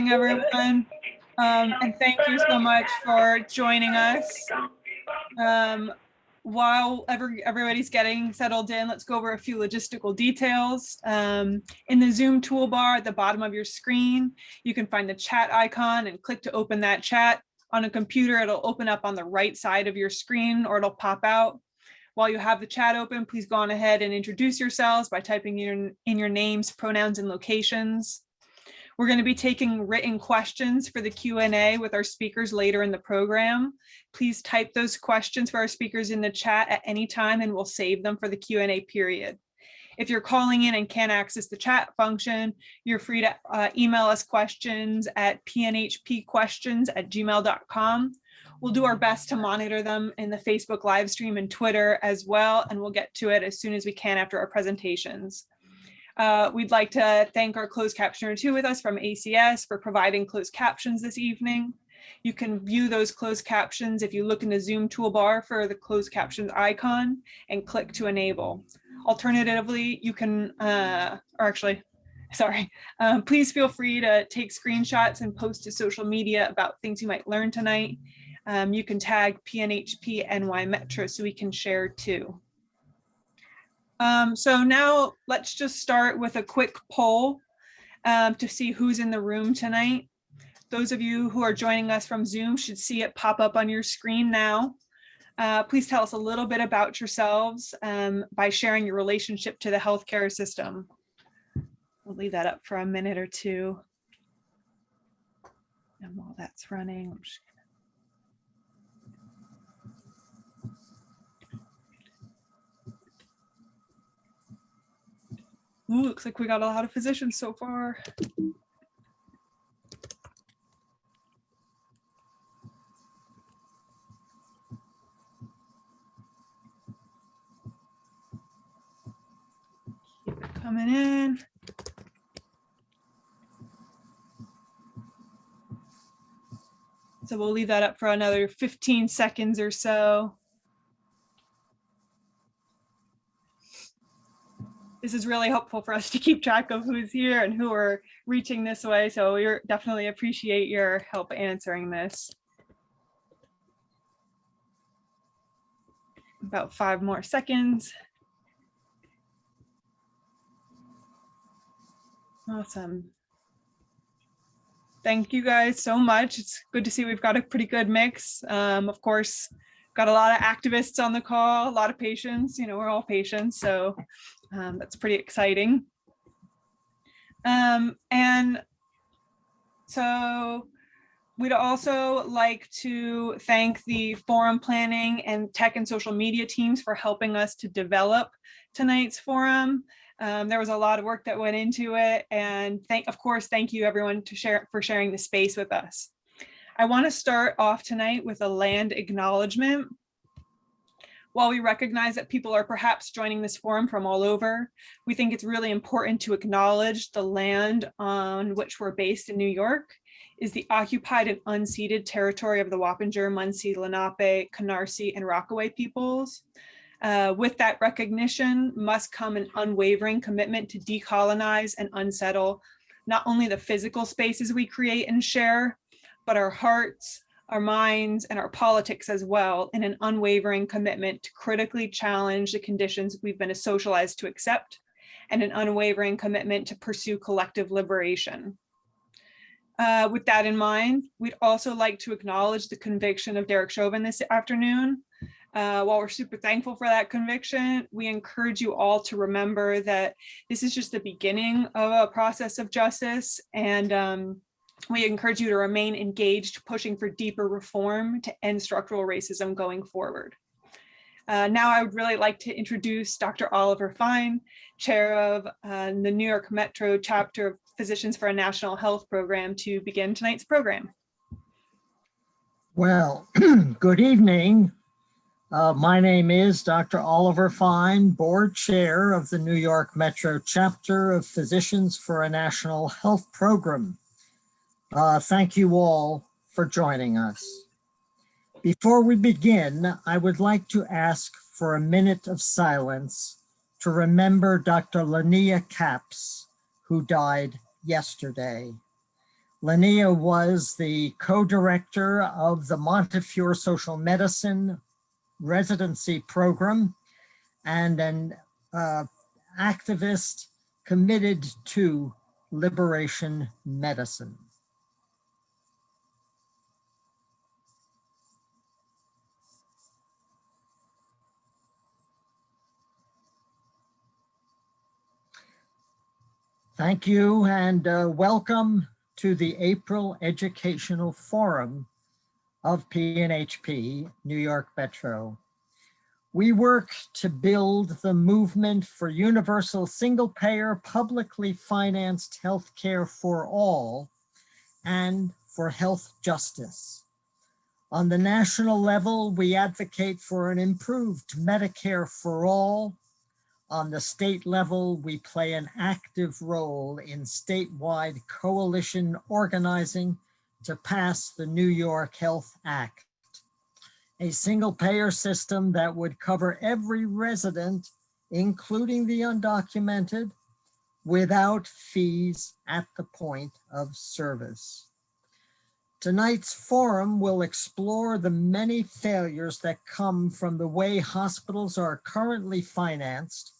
morning, everyone. And thank you so much for joining us. While everybody's getting settled in, let's go over a few logistical details. In the Zoom toolbar at the bottom of your screen, you can find the chat icon and click to open that chat. On a computer, it'll open up on the right side of your screen or it'll pop out. While you have the chat open, please go on ahead and introduce yourselves by typing in your names, pronouns, and locations. We're going to be taking written questions for the Q&A with our speakers later in the program. Please type those questions for our speakers in the chat at any time and we'll save them for the Q&A period. If you're calling in and can't access the chat function, you're free to email us questions at pnhpquestions@gmail.com. We'll do our best to monitor them in the Facebook live stream and Twitter as well, and we'll get to it as soon as we can after our presentations. We'd like to thank our closed captioner too with us from ACS for providing closed captions this evening. You can view those closed captions if you look in the Zoom toolbar for the closed captions icon and click to enable. Alternatively, you can, please feel free to take screenshots and post to social media about things you might learn tonight. You can tag PNHP-NY Metro so we can share too. So now let's just start with a quick poll to see who's in the room tonight. Those of you who are joining us from Zoom should see it pop up on your screen now. Please tell us a little bit about yourselves by sharing your relationship to the healthcare system. We'll leave that up for a minute or two. And while that's running, I'm just Ooh, looks like we got a lot of physicians so far. Keep it coming in. So we'll leave that up for another 15 seconds or so. This is really helpful for us to keep track of who's here and who are reaching this way. So we definitely appreciate your help answering this. About 5 more seconds. Awesome. Thank you guys so much. It's good to see we've got a pretty good mix. Of course, got a lot of activists on the call, a lot of patients, you know, we're all patients. So that's pretty exciting. And so we'd also like to thank the forum planning and tech and social media teams for helping us to develop tonight's forum. There was a lot of work that went into it, and of course, thank you everyone for sharing the space with us. I want to start off tonight with a land acknowledgement. While we recognize that people are perhaps joining this forum from all over, we think it's really important to acknowledge the land on which we're based in New York is the occupied and unceded territory of the Wappinger, Munsee, Lenape, Canarsie, and Rockaway peoples. With that recognition must come an unwavering commitment to decolonize and unsettle not only the physical spaces we create and share, but our hearts, our minds, and our politics as well, in an unwavering commitment to critically challenge the conditions we've been socialized to accept, and an unwavering commitment to pursue collective liberation. With that in mind, we'd also like to acknowledge the conviction of Derek Chauvin this afternoon. While we're super thankful for that conviction, we encourage you all to remember that this is just the beginning of a process of justice, and we encourage you to remain engaged, pushing for deeper reform to end structural racism going forward. Now I would really like to introduce Dr. Oliver Fein, chair of the New York Metro Chapter of Physicians for a National Health Program, to begin tonight's program. Well, good evening. My name is Dr. Oliver Fein, board chair of the New York Metro Chapter of Physicians for a National Health Program. Thank you all for joining us. Before we begin, I would like to ask for a minute of silence to remember Dr. Lania Capps, who died yesterday. Linnea was the co-director of the Montefiore Social Medicine residency program and an activist committed to liberation medicine. Thank you and welcome to the April Educational Forum of PNHP, New York Metro. We work to build the movement for universal single-payer, publicly financed healthcare for all and for health justice. On the national level, we advocate for an improved Medicare for all. On the state level, we play an active role in statewide coalition organizing to pass the New York Health Act, a single-payer system that would cover every resident, including the undocumented, without fees at the point of service. Tonight's forum will explore the many failures that come from the way hospitals are currently financed,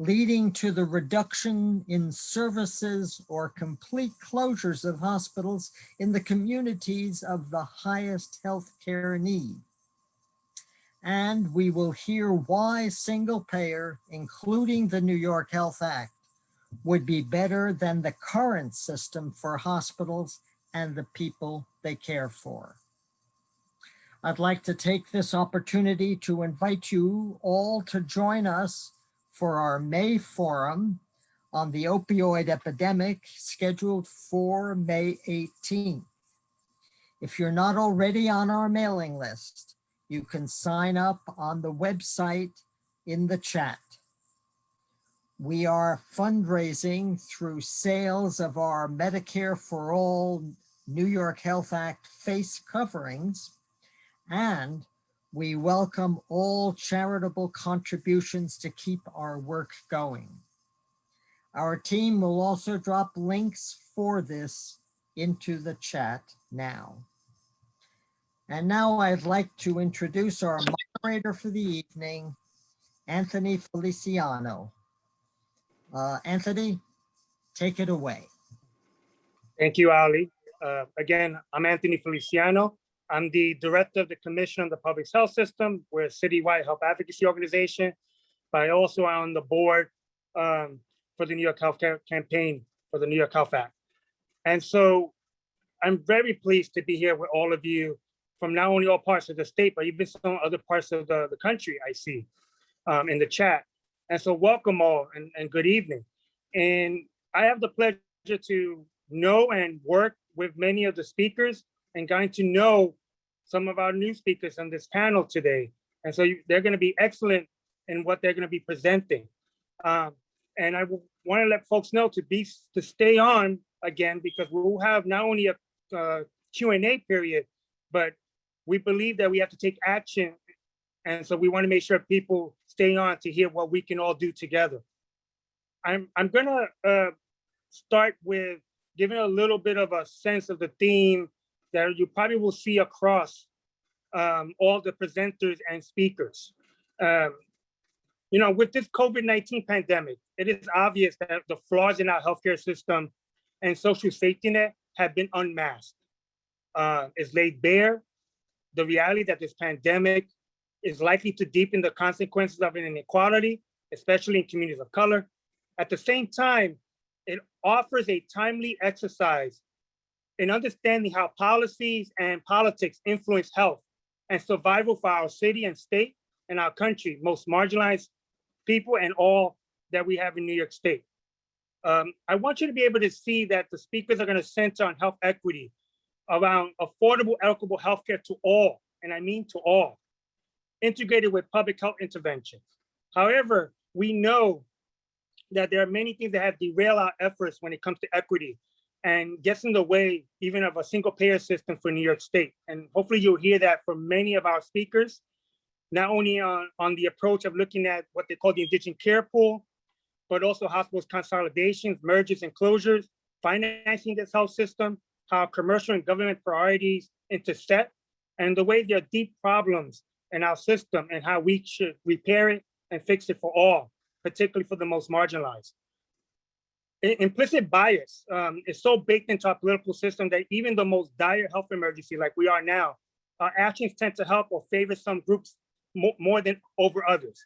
leading to the reduction in services or complete closures of hospitals in the communities of the highest healthcare need. And we will hear why single payer, including the New York Health Act, would be better than the current system for hospitals and the people they care for. I'd like to take this opportunity to invite you all to join us for our May forum on the opioid epidemic scheduled for May 18th. If you're not already on our mailing list, you can sign up on the website in the chat. We are fundraising through sales of our Medicare for All New York Health Act face coverings, and we welcome all charitable contributions to keep our work going. Our team will also drop links for this into the chat now. And now I'd like to introduce our moderator for the evening, Anthony Feliciano. Anthony, take it away. Thank you, Ali. Again, I'm Anthony Feliciano. I'm the director of the Commission on the Public Health System. We're a citywide health advocacy organization, but I also am on the board for the New York Healthcare Campaign for the New York Health Act. And so I'm very pleased to be here with all of you from not only all parts of the state, but even some other parts of the country I see in the chat. And so welcome all and good evening. And I have the pleasure to know and work with many of the speakers and getting to know some of our new speakers on this panel today. And so they're going to be excellent in what they're going to be presenting. And I want to let folks know to stay on again, because we'll have not only a Q&A period, but we believe that we have to take action. And so we want to make sure people stay on to hear what we can all do together. I'm going to start with giving a little bit of a sense of the theme that you probably will see across all the presenters and speakers. You know, with this COVID-19 pandemic, it is obvious that the flaws in our healthcare system and social safety net have been unmasked. It's laid bare the reality that this pandemic is likely to deepen the consequences of an inequality, especially in communities of color. At the same time, it offers a timely exercise in understanding how policies and politics influence health and survival for our city and state and our country, most marginalized people and all that we have in New York State. I want you to be able to see that the speakers are going to center on health equity around affordable, equitable healthcare to all, and I mean to all, integrated with public health interventions. However, we know that there are many things that have derailed our efforts when it comes to equity and gets in the way even of a single payer system for New York State. And hopefully you'll hear that from many of our speakers, not only on the approach of looking at what they call the indigent care pool, but also hospitals consolidations, mergers and closures, financing this health system, how commercial and government priorities intersect, and the way there are deep problems in our system and how we should repair it and fix it for all, particularly for the most marginalized. Implicit bias is so baked into our political system that even the most dire health emergency like we are now, our actions tend to help or favor some groups more than over others.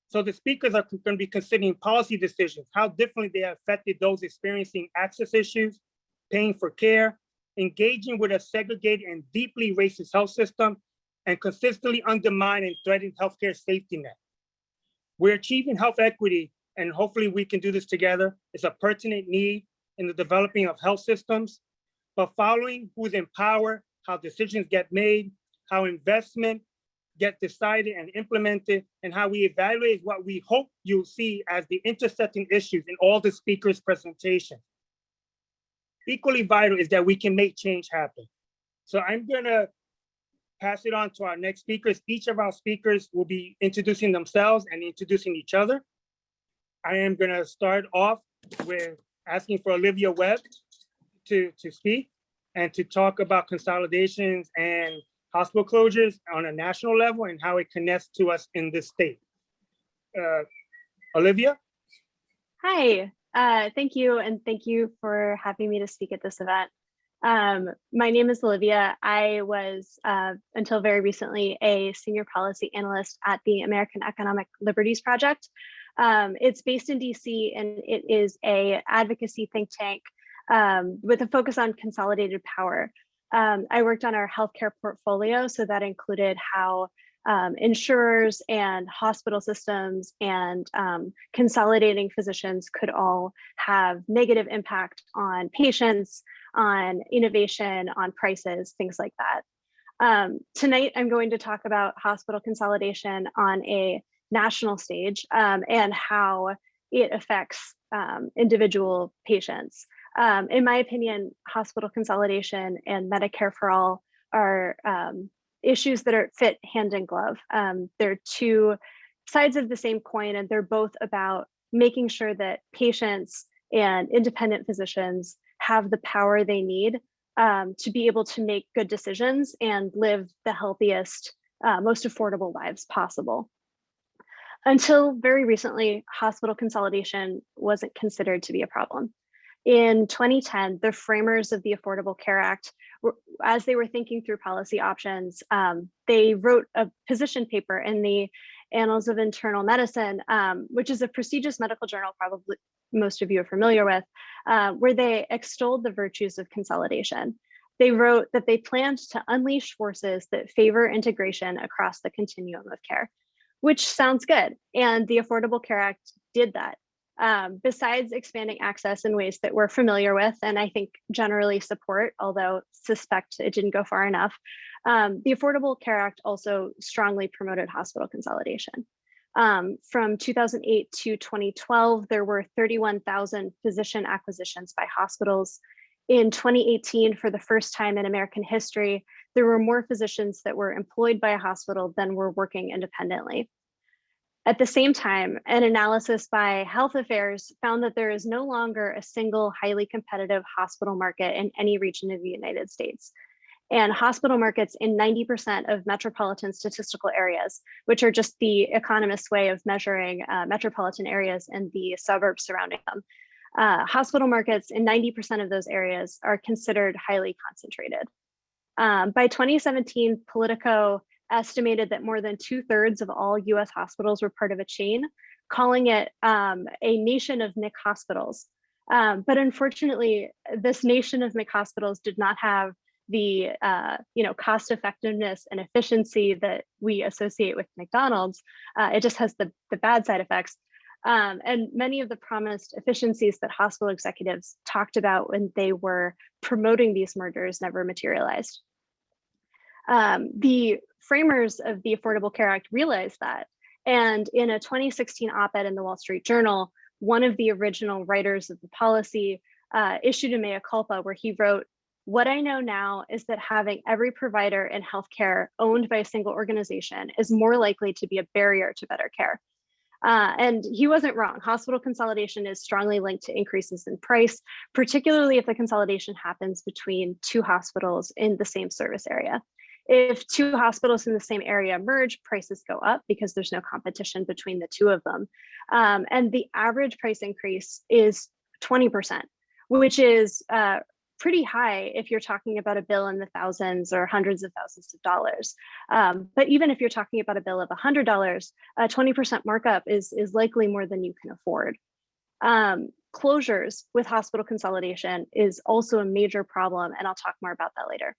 So the speakers are going to be considering policy decisions, how differently they have affected those experiencing access issues, paying for care, engaging with a segregated and deeply racist health system, and consistently undermine and threaten healthcare safety net. We're achieving health equity, and hopefully we can do this together. It's a pertinent need in the developing of health systems, but following who's in power, how decisions get made, how investment get decided and implemented, and how we evaluate what we hope you'll see as the intersecting issues in all the speakers' presentation. Equally vital is that we can make change happen. So I'm gonna pass it on to our next speakers. Each of our speakers will be introducing themselves and introducing each other. I am gonna start off with asking for Olivia Webb to speak and to talk about consolidations and hospital closures on a national level and how it connects to us in this state. Olivia? Hi, thank you. And thank you for having me to speak at this event. My name is Olivia. I was, until very recently, a senior policy analyst at the American Economic Liberties Project. It's based in DC, and it is an advocacy think tank with a focus on consolidated power. I worked on our healthcare portfolio, so that included how insurers and hospital systems and consolidating physicians could all have negative impact on patients, on innovation, on prices, things like that. Tonight, I'm going to talk about hospital consolidation on a national stage and how it affects individual patients. In my opinion, hospital consolidation and Medicare for all are issues that are fit hand in glove. They're two sides of the same coin, and they're both about making sure that patients and independent physicians have the power they need to be able to make good decisions and live the healthiest, most affordable lives possible. Until very recently, hospital consolidation wasn't considered to be a problem. In 2010, the framers of the Affordable Care Act, as they were thinking through policy options, they wrote a position paper in the Annals of Internal Medicine, which is a prestigious medical journal, probably most of you are familiar with, where they extolled the virtues of consolidation. They wrote that they planned to unleash forces that favor integration across the continuum of care, which sounds good. And the Affordable Care Act did that. Besides expanding access in ways that we're familiar with, and I think generally support, although suspect it didn't go far enough, the Affordable Care Act also strongly promoted hospital consolidation. From 2008 to 2012, there were 31,000 physician acquisitions by hospitals. In 2018, for the first time in American history, there were more physicians that were employed by a hospital than were working independently. At the same time, an analysis by Health Affairs found that there is no longer a single highly competitive hospital market in any region of the United States. And hospital markets in 90% of metropolitan statistical areas, which are just the economist's way of measuring metropolitan areas and the suburbs surrounding them. Hospital markets in 90% of those areas are considered highly concentrated. By 2017, Politico estimated that more than 2/3 of all US hospitals were part of a chain, calling it a nation of MIC hospitals. But unfortunately, this nation of MIC hospitals did not have the cost effectiveness and efficiency that we associate with McDonald's. It just has the bad side effects. And many of the promised efficiencies that hospital executives talked about when they were promoting these mergers never materialized. The framers of the Affordable Care Act realized that. And in a 2016 op-ed in the Wall Street Journal, one of the original writers of the policy issued a mea culpa where he wrote, "What I know now is that having every provider in healthcare owned by a single organization is more likely to be a barrier to better care." And he wasn't wrong. Hospital consolidation is strongly linked to increases in price, particularly if the consolidation happens between two hospitals in the same service area. If two hospitals in the same area merge, prices go up because there's no competition between the two of them. And the average price increase is 20%, which is pretty high if you're talking about a bill in the thousands or hundreds of thousands of dollars. But even if you're talking about a bill of $100, a 20% markup is likely more than you can afford. Closures with hospital consolidation is also a major problem, and I'll talk more about that later.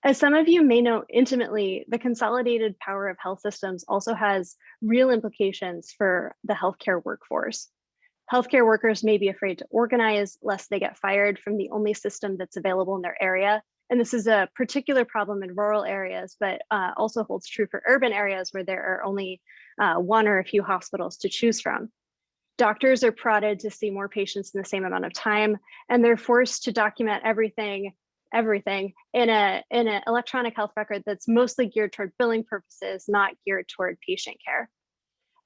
As some of you may know intimately, the consolidated power of health systems also has real implications for the healthcare workforce. Healthcare workers may be afraid to organize lest they get fired from the only system that's available in their area. And this is a particular problem in rural areas, but also holds true for urban areas where there are only one or a few hospitals to choose from. Doctors are prodded to see more patients in the same amount of time, and they're forced to document everything in an electronic health record that's mostly geared toward billing purposes, not geared toward patient care.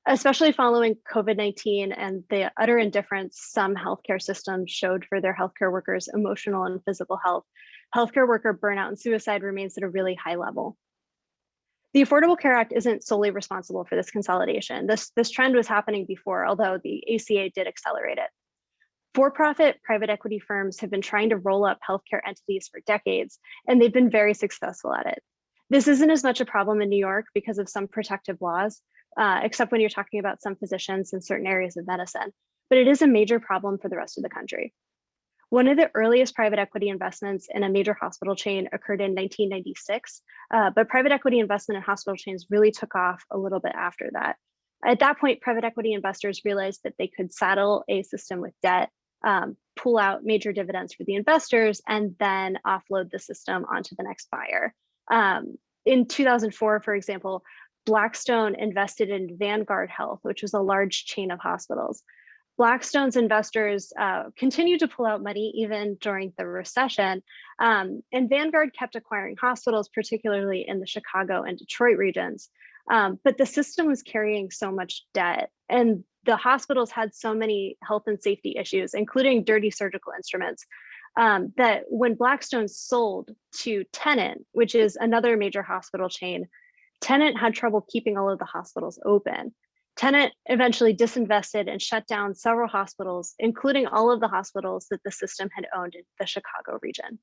Especially following COVID-19 and the utter indifference some healthcare systems showed for their healthcare workers' emotional and physical health, healthcare worker burnout and suicide remains at a really high level. The Affordable Care Act isn't solely responsible for this consolidation. This trend was happening before, although the ACA did accelerate it. For-profit private equity firms have been trying to roll up healthcare entities for decades, and they've been very successful at it. This isn't as much a problem in New York because of some protective laws, except when you're talking about some physicians in certain areas of medicine, but it is a major problem for the rest of the country. One of the earliest private equity investments in a major hospital chain occurred in 1996, but private equity investment in hospital chains really took off a little bit after that. At that point, private equity investors realized that they could saddle a system with debt, pull out major dividends for the investors, and then offload the system onto the next buyer. In 2004, for example, Blackstone invested in Vanguard Health, which was a large chain of hospitals. Blackstone's investors continued to pull out money even during the recession, and Vanguard kept acquiring hospitals, particularly in the Chicago and Detroit regions. But the system was carrying so much debt, and the hospitals had so many health and safety issues, including dirty surgical instruments, that when Blackstone sold to Tenet, which is another major hospital chain, Tenet had trouble keeping all of the hospitals open. Tenet eventually disinvested and shut down several hospitals, including all of the hospitals that the system had owned in the Chicago region.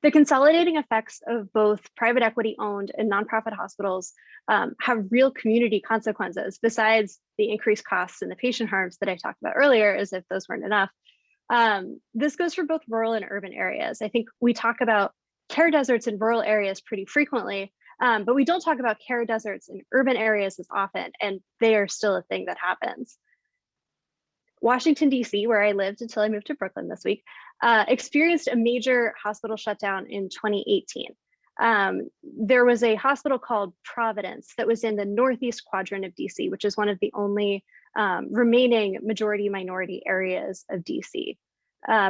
The consolidating effects of both private equity owned and nonprofit hospitals have real community consequences besides the increased costs and the patient harms that I talked about earlier, as if those weren't enough. This goes for both rural and urban areas. I think we talk about care deserts in rural areas pretty frequently, but we don't talk about care deserts in urban areas as often, and they are still a thing that happens. Washington, D.C., where I lived until I moved to Brooklyn this week, experienced a major hospital shutdown in 2018. There was a hospital called Providence that was in the northeast quadrant of DC, which is one of the only remaining majority minority areas of DC.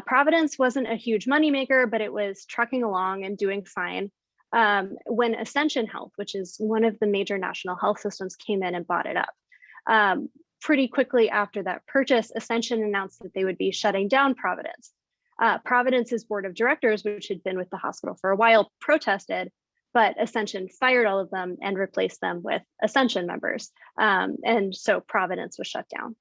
Providence wasn't a huge moneymaker, but it was trucking along and doing fine when Ascension Health, which is one of the major national health systems, came in and bought it up. Pretty quickly after that purchase, Ascension announced that they would be shutting down Providence. Providence's board of directors, which had been with the hospital for a while, protested, but Ascension fired all of them and replaced them with Ascension members. And so Providence was shut down.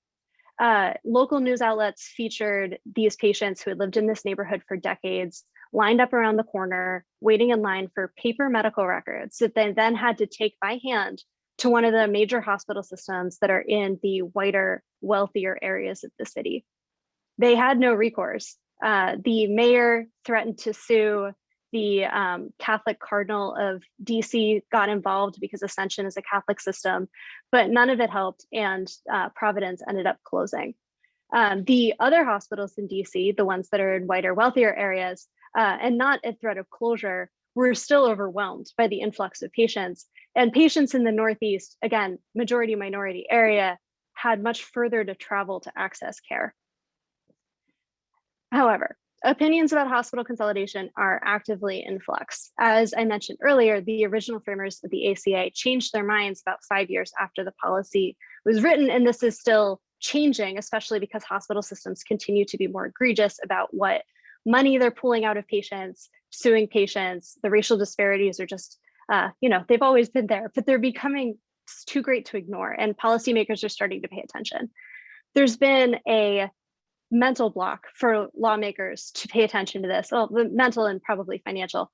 Local news outlets featured these patients who had lived in this neighborhood for decades, lined up around the corner, waiting in line for paper medical records that they then had to take by hand to one of the major hospital systems that are in the whiter, wealthier areas of the city. They had no recourse. The mayor threatened to sue. The Catholic Cardinal of DC got involved because Ascension is a Catholic system, but none of it helped, and Providence ended up closing. The other hospitals in DC, the ones that are in whiter, wealthier areas, and not at threat of closure, were still overwhelmed by the influx of patients. And patients in the Northeast, again, majority minority area, had much further to travel to access care. However, Opinions about hospital consolidation are actively in flux. As I mentioned earlier, the original framers of the ACA changed their minds about 5 years after the policy was written, and this is still changing, especially because hospital systems continue to be more egregious about what money they're pulling out of patients, suing patients. The racial disparities are just, they've always been there, but they're becoming too great to ignore, and policymakers are starting to pay attention. There's been a mental block for lawmakers to pay attention to this, well, mental and probably financial,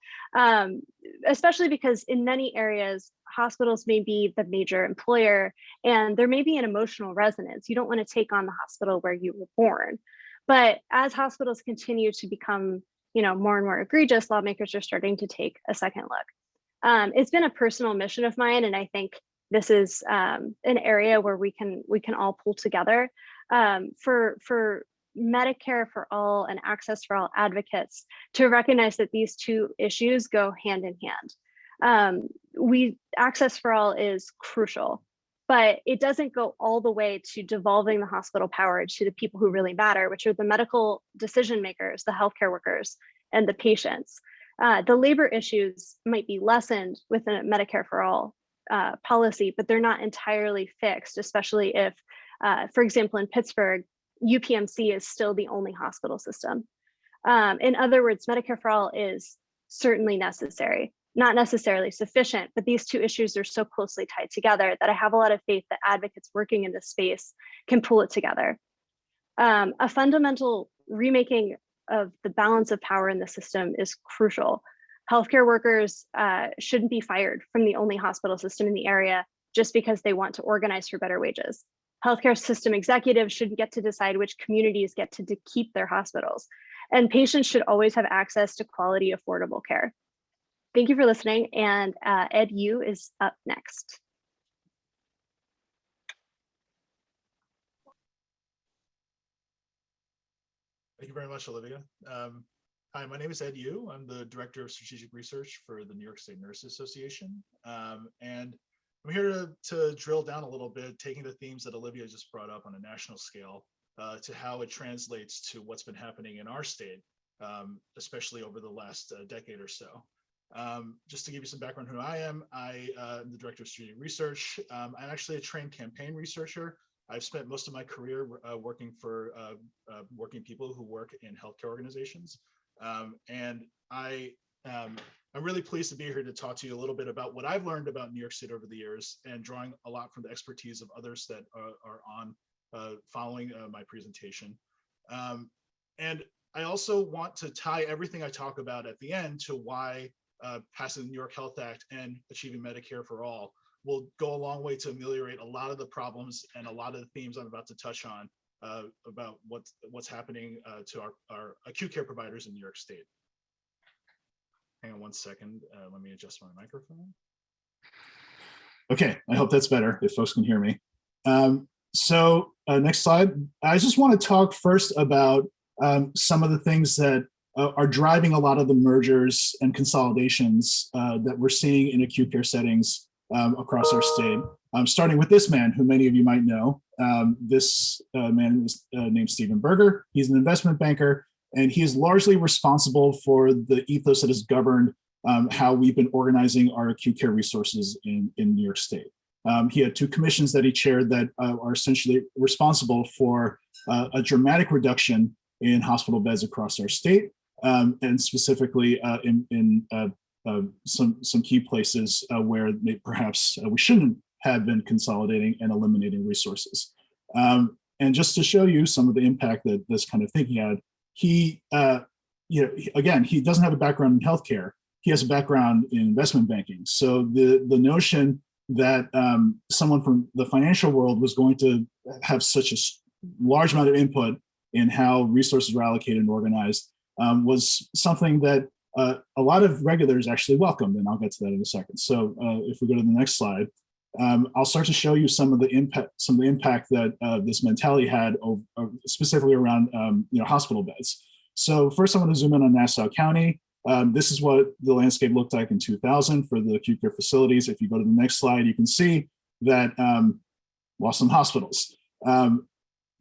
especially because in many areas, hospitals may be the major employer and there may be an emotional resonance. You don't want to take on the hospital where you were born. But as hospitals continue to become, more and more egregious, lawmakers are starting to take a second look. It's been a personal mission of mine, and I think this is an area where we can all pull together for Medicare for all and access for all advocates to recognize that these two issues go hand in hand. Access for all is crucial, but it doesn't go all the way to devolving the hospital power to the people who really matter, which are the medical decision makers, the healthcare workers, and the patients. The labor issues might be lessened with a Medicare for all policy, but they're not entirely fixed, especially if, for example, in Pittsburgh, UPMC is still the only hospital system. In other words, Medicare for all is certainly necessary, not necessarily sufficient, but these two issues are so closely tied together that I have a lot of faith that advocates working in this space can pull it together. A fundamental remaking of the balance of power in the system is crucial. Healthcare workers shouldn't be fired from the only hospital system in the area just because they want to organize for better wages. Healthcare system executives shouldn't get to decide which communities get to keep their hospitals. And patients should always have access to quality, affordable care. Thank you for listening. And Ed Yu is up next. Thank you very much, Olivia. Hi, my name is Ed Yu. I'm the Director of Strategic Research for the New York State Nurses Association. And I'm here to drill down a little bit, taking the themes that Olivia just brought up on a national scale to how it translates to what's been happening in our state, especially over the last decade or so. Just to give you some background on who I am the Director of Strategic Research. I'm actually a trained campaign researcher. I've spent most of my career working for working people who work in healthcare organizations. And I'm really pleased to be here to talk to you a little bit about what I've learned about New York State over the years and drawing a lot from the expertise of others that are on following my presentation. And I also want to tie everything I talk about at the end to why passing the New York Health Act and achieving Medicare for all will go a long way to ameliorate a lot of the problems and a lot of the themes I'm about to touch on about what's happening to our acute care providers in New York State. Hang on one second. Let me adjust my microphone. Okay, I hope that's better if folks can hear me. So next slide. I just want to talk first about some of the things that are driving a lot of the mergers and consolidations that we're seeing in acute care settings across our state. Starting with this man, who many of you might know. This man is named Stephen Berger. He's an investment banker, and he is largely responsible for the ethos that has governed how we've been organizing our acute care resources in New York State. He had two commissions that he chaired that are essentially responsible for a dramatic reduction in hospital beds across our state, and specifically in some key places where perhaps we shouldn't have been consolidating and eliminating resources. And just to show you some of the impact that this kind of thinking had, he, again, he doesn't have a background in healthcare. He has a background in investment banking. So the notion that someone from the financial world was going to have such a large amount of input in how resources were allocated and organized was something that a lot of regulators actually welcomed, and I'll get to that in a second. So if we go to the next slide, I'll start to show you some of the impact that this mentality had specifically around hospital beds. So first, I want to zoom in on Nassau County. This is what the landscape looked like in 2000 for the acute care facilities. If you go to the next slide, you can see that lost some hospitals.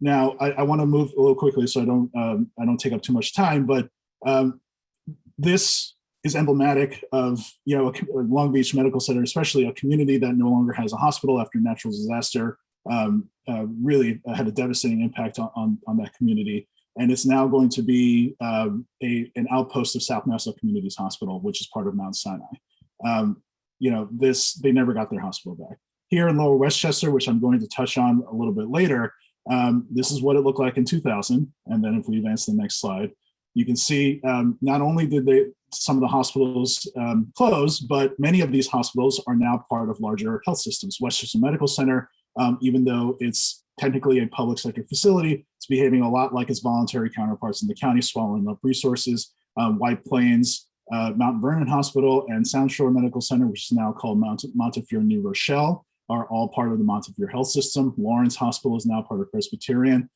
Now, I want to move a little quickly so I don't take up too much time, but This is emblematic of, Long Beach Medical Center, especially a community that no longer has a hospital after natural disaster, really had a devastating impact on that community. And it's now going to be an outpost of South Nassau Communities Hospital, which is part of Mount Sinai. They never got their hospital back. Here in Lower Westchester, which I'm going to touch on a little bit later, this is what it looked like in 2000. And then if we advance to the next slide, you can see not only did some of the hospitals close, but many of these hospitals are now part of larger health systems. Westchester Medical Center, even though it's technically a public sector facility, it's behaving a lot like its voluntary counterparts in the county, swallowing up resources. White Plains, Mount Vernon Hospital, and Sound Shore Medical Center, which is now called Montefiore New Rochelle, are all part of the Montefiore Health System. Lawrence Hospital is now part of Presbyterian.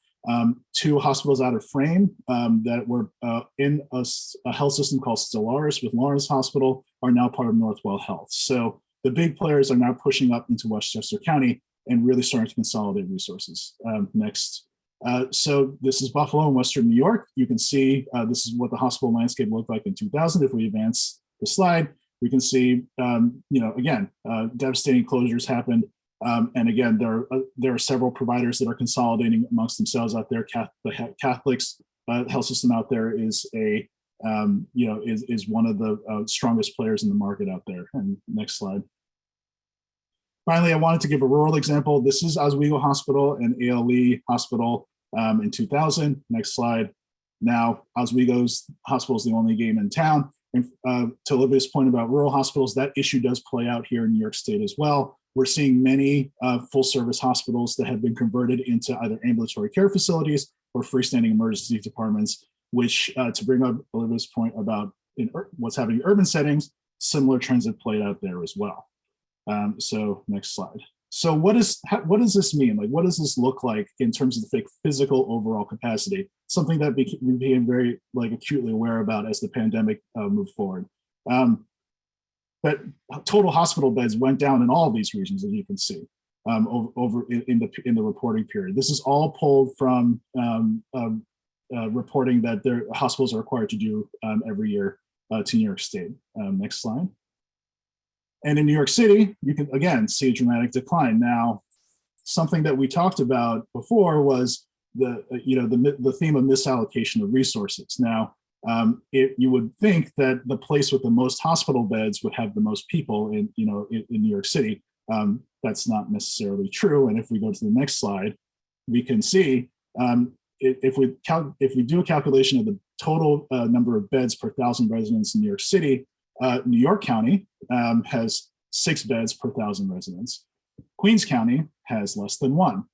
Two hospitals out of frame that were in a health system called Stellaris with Lawrence Hospital are now part of Northwell Health. So the big players are now pushing up into Westchester County and really starting to consolidate resources. Next. So this is Buffalo in Western New York. You can see this is what the hospital landscape looked like in 2000. If we advance the slide, we can see, again, devastating closures happened. And again, there are several providers that are consolidating amongst themselves out there. The Catholics health system out there is is one of the strongest players in the market out there. And next slide. Finally, I wanted to give a rural example. This is Oswego Hospital and ALE Hospital in 2000. Next slide. Now, Oswego's hospital is the only game in town. And to Olivia's point about rural hospitals, that issue does play out here in New York State as well. We're seeing many full service hospitals that have been converted into either ambulatory care facilities or freestanding emergency departments, which to bring up Olivia's point about what's happening in urban settings, similar trends have played out there as well. So next slide. So what does this mean? Like, what does this look like in terms of the physical overall capacity? Something that we became very acutely aware about as the pandemic moved forward. But total hospital beds went down in all of these regions, as you can see, over in the reporting period. This is all pulled from reporting that their hospitals are required to do every year to New York State. Next slide. And in New York City, you can again see a dramatic decline. Now, something that we talked about before was the theme of misallocation of resources. Now, you would think that the place with the most hospital beds would have the most people in New York City. That's not necessarily true. And if we go to the next slide, we can see if we do a calculation of the total number of beds per 1,000 residents in New York City, New York County has 6 beds per 1,000 residents. Queens County has less than 1.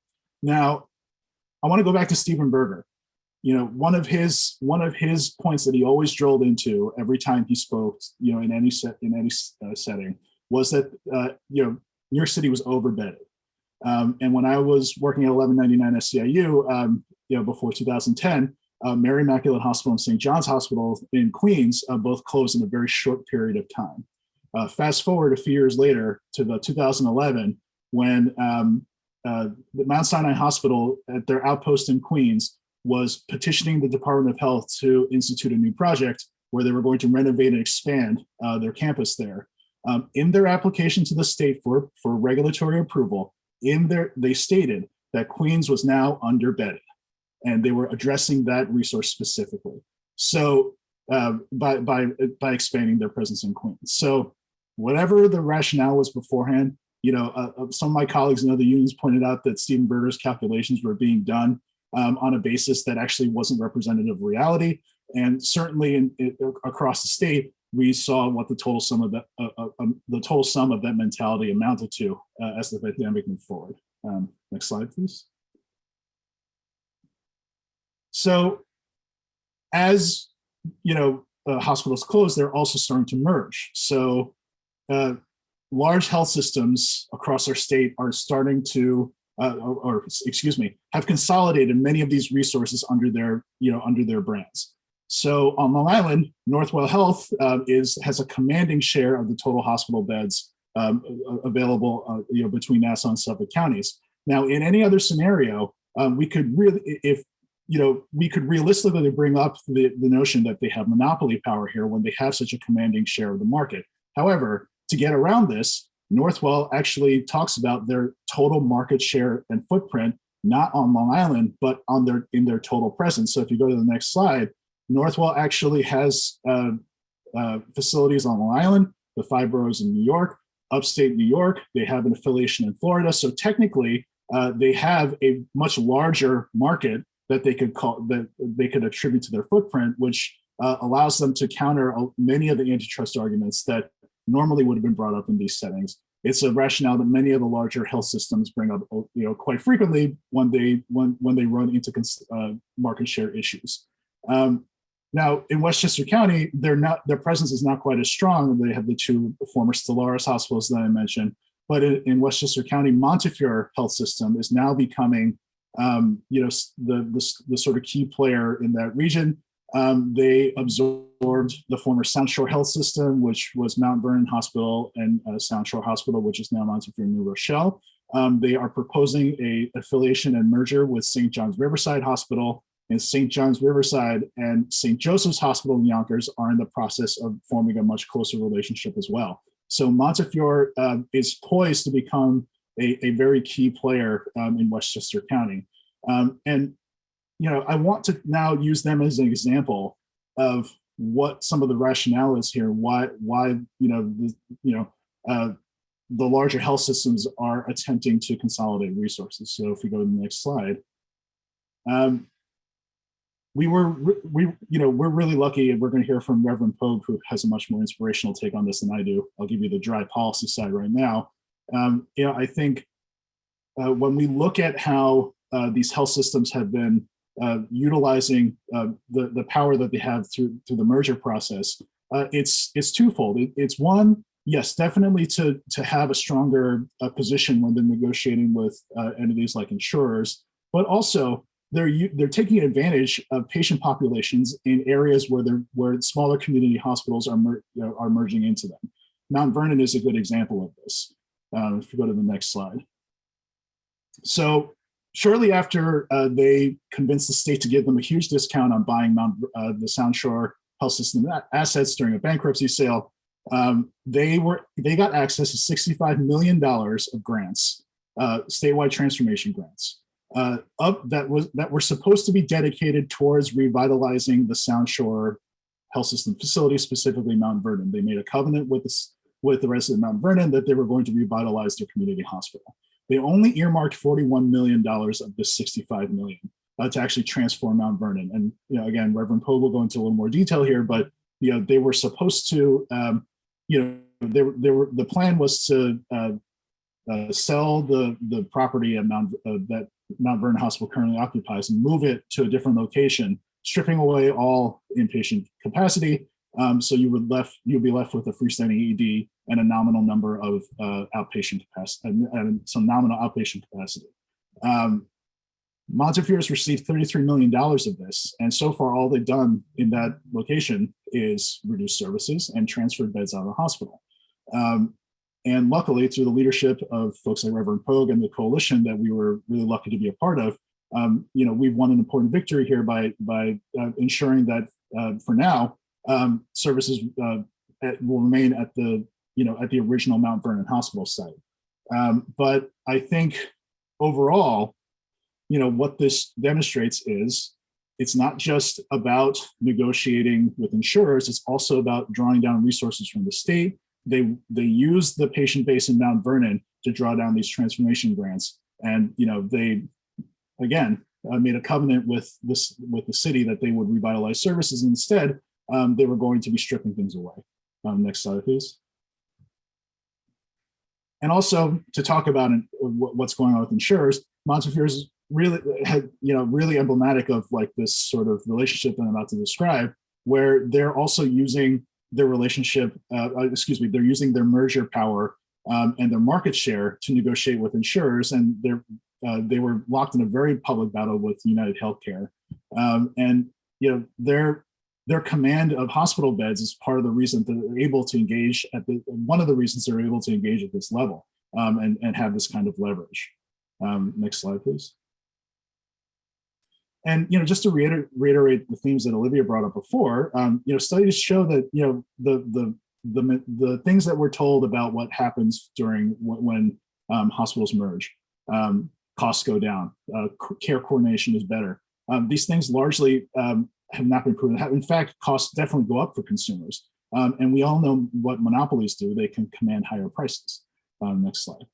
Now, I want to go back to Stephen Berger. One of his points that he always drilled into every time he spoke, in any setting, was that New York City was overbedded. And when I was working at 1199 SCIU, before 2010, Mary Immaculate Hospital and St. John's Hospital in Queens both closed in a very short period of time. Fast forward a few years later to the 2011, when the Mount Sinai Hospital at their outpost in Queens was petitioning the Department of Health to institute a new project where they were going to renovate and expand their campus there. In their application to the state for regulatory approval, they stated that Queens was now underbedded, and they were addressing that resource specifically. So by expanding their presence in Queens. So whatever the rationale was beforehand, some of my colleagues in other unions pointed out that Stephen Berger's calculations were being done on a basis that actually wasn't representative of reality. And certainly across the state, we saw what the total sum of that mentality amounted to as the pandemic moved forward. Next slide, please. So as hospitals close, they're also starting to merge. So large health systems across our state are starting to have consolidated many of these resources under their brands. So on Long Island, Northwell Health has a commanding share of the total hospital beds available between Nassau and Suffolk counties. Now, in any other scenario, we could really, if we could realistically bring up the notion that they have monopoly power here when they have such a commanding share of the market. However, to get around this, Northwell actually talks about their total market share and footprint, not on Long Island, but in their total presence. So if you go to the next slide, Northwell actually has facilities on Long Island, the 5 boroughs in New York, upstate New York. They have an affiliation in Florida. So technically, they have a much larger market that they could attribute to their footprint, which allows them to counter many of the antitrust arguments that normally would have been brought up in these settings. It's a rationale that many of the larger health systems bring up, quite frequently when they run into market share issues. Now, in Westchester County, their presence is not quite as strong. They have the 2 former Stellaris hospitals that I mentioned, but in Westchester County, Montefiore Health System is now becoming the sort of key player in that region. They absorbed the former South Shore Health System, which was Mount Vernon Hospital and South Shore Hospital, which is now Montefiore New Rochelle. They are proposing a affiliation and merger with St. John's Riverside Hospital, and St. John's Riverside and St. Joseph's Hospital in Yonkers are in the process of forming a much closer relationship as well. So Montefiore is poised to become a very key player in Westchester County. And I want to now use them as an example of what some of the rationale is here, why the larger health systems are attempting to consolidate resources. So if we go to the next slide, we're really lucky, and we're going to hear from Reverend Pogue, who has a much more inspirational take on this than I do. I'll give you the dry policy side right now. I think when we look at how these health systems have been utilizing the power that they have through the merger process, it's twofold. It's one, yes, definitely to have a stronger position when they're negotiating with entities like insurers, but also they're taking advantage of patient populations in areas where smaller community hospitals are merging into them. Mount Vernon is a good example of this. If you go to the next slide. So shortly after they convinced the state to give them a huge discount on buying the Sound Shore Health System assets during a bankruptcy sale, they got access to $65 million of grants, statewide transformation grants, that were supposed to be dedicated towards revitalizing the Sound Shore Health System facility, specifically Mount Vernon. They made a covenant with the residents of Mount Vernon that they were going to revitalize their community hospital. They only earmarked $41 million of this $65 million to actually transform Mount Vernon. And again, Reverend Pogue will go into a little more detail here, but they were supposed to, the plan was to sell the property at that Mount Vernon Hospital currently occupies and move it to a different location, stripping away all inpatient capacity. So you'll be left with a freestanding ED and a nominal number of outpatient capacity and some nominal outpatient capacity. Montefiore has received $33 million of this, and so far all they've done in that location is reduce services and transfer beds out of the hospital. And luckily, through the leadership of folks like Reverend Pogue and the coalition that we were really lucky to be a part of, we've won an important victory here by ensuring that for now, services will remain at the original Mount Vernon Hospital site. But I think overall, what this demonstrates is it's not just about negotiating with insurers, it's also about drawing down resources from the state. They use the patient base in Mount Vernon to draw down these transformation grants. And they, again, made a covenant with the city that they would revitalize services. Instead, they were going to be stripping things away. Next slide, please. And also to talk about what's going on with insurers, Montefiore is really emblematic of like this sort of relationship that I'm about to describe, where they're also using their relationship, they're using their merger power and their market share to negotiate with insurers, and they were locked in a very public battle with United Healthcare, and their command of hospital beds is part of the reason that they're able to engage one of the reasons they're able to engage at this level and have this kind of leverage. Next slide, please. And just to reiterate the themes that Olivia brought up before, studies show that the things that we're told about what happens during when hospitals merge, costs go down, care coordination is better. These things largely have not been proven. In fact, costs definitely go up for consumers. And we all know what monopolies do. They can command higher prices. Next slide.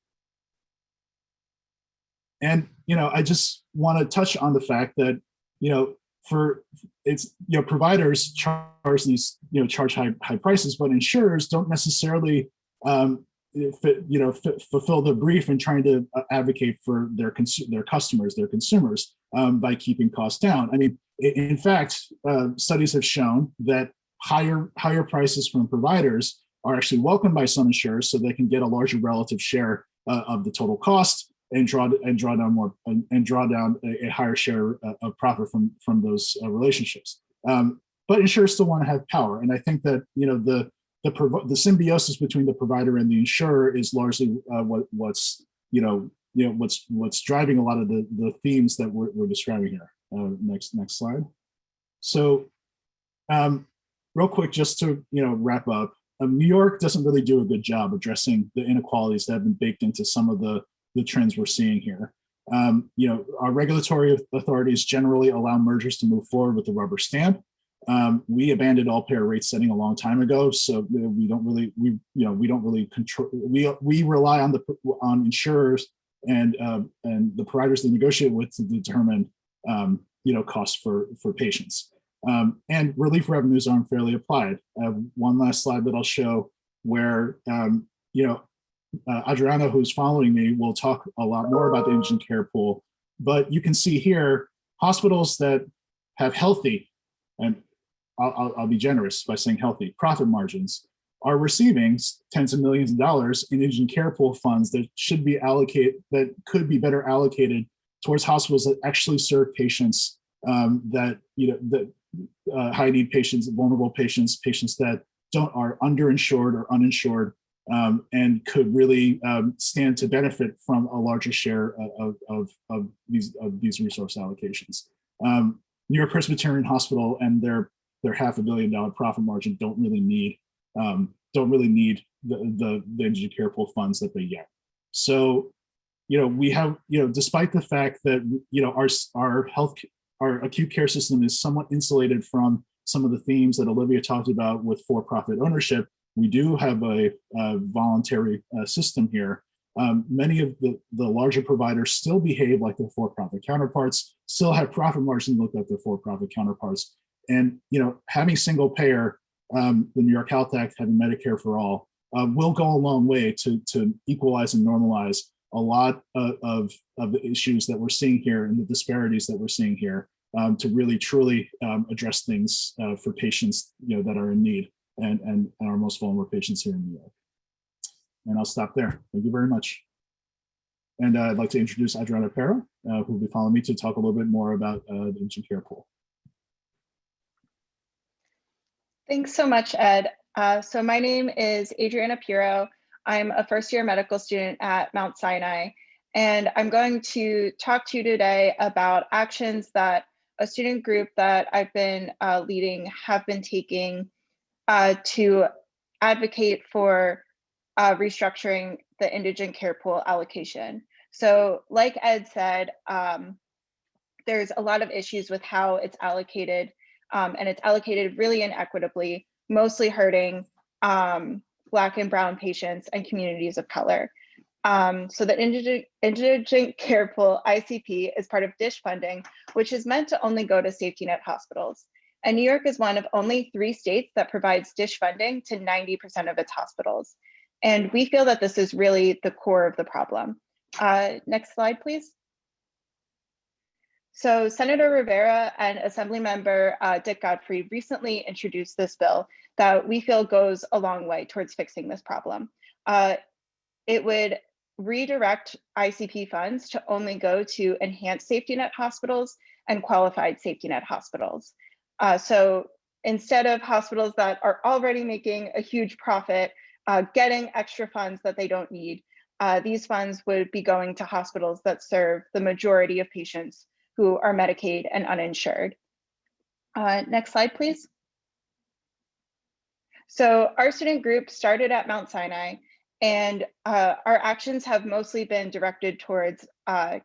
And, I just want to touch on the fact that, providers charge these, charge high prices, but insurers don't necessarily, fulfill the brief in trying to advocate for their customers, their consumers, by keeping costs down. I mean, in fact, studies have shown that higher prices from providers are actually welcomed by some insurers, so they can get a larger relative share of the total cost and draw down a higher share of profit from those relationships. But insurers still want to have power, and I think that the symbiosis between the provider and the insurer is largely what's driving a lot of the themes that we're describing here. Next slide. So, real quick, just to wrap up, New York doesn't really do a good job addressing the inequalities that have been baked into some of the trends we're seeing here. Our regulatory authorities generally allow mergers to move forward with the rubber stamp. We abandoned all payer rate setting a long time ago, so we don't really control. We rely on insurers and the providers they negotiate with to determine costs for patients. And relief revenues are unfairly applied. One last slide that I'll show where Adriana, who's following me, will talk a lot more about the indigent care pool. But you can see here, hospitals that have healthy, and I'll be generous by saying healthy, profit margins, are receiving tens of millions of dollars in indigent care pool funds that should be allocated, that could be better allocated towards hospitals that actually serve patients high need patients, vulnerable patients, patients that are underinsured or uninsured, and could really stand to benefit from a larger share of these resource allocations. New York Presbyterian Hospital and their $500 million profit margin don't really need the indigent care pool funds that they get. So, we have, despite the fact that our acute care system is somewhat insulated from some of the themes that Olivia talked about with for-profit ownership, we do have a voluntary system here. Many of the larger providers still behave like their for-profit counterparts, still have profit margins look like their for-profit counterparts. And having single payer, the New York Health Act, having Medicare for all, will go a long way to equalize and normalize a lot of the issues that we're seeing here and the disparities that we're seeing here, to really truly address things for patients that are in need and our most vulnerable patients here in New York. And I'll stop there. Thank you very much. And I'd like to introduce Adriana Pero, who will be following me to talk a little bit more about the indigent care pool. Thanks so much, Ed. So my name is Adriana Pero. I'm a first-year medical student at Mount Sinai, and I'm going to talk to you today about actions that a student group that I've been leading have been taking to advocate for restructuring the indigent care pool allocation. So like Ed said, there's a lot of issues with how it's allocated, and it's allocated really inequitably, mostly hurting Black and Brown patients and communities of color. So the indigent care pool ICP is part of DISH funding, which is meant to only go to safety net hospitals. And New York is one of only 3 states that provides DISH funding to 90% of its hospitals. And we feel that this is really the core of the problem. Next slide, please. So Senator Rivera and Assemblymember Dick Godfrey recently introduced this bill that we feel goes a long way towards fixing this problem. It would redirect ICP funds to only go to enhanced safety net hospitals and qualified safety net hospitals. So instead of hospitals that are already making a huge profit, getting extra funds that they don't need, these funds would be going to hospitals that serve the majority of patients who are Medicaid and uninsured. Next slide, please. So our student group started at Mount Sinai, and our actions have mostly been directed towards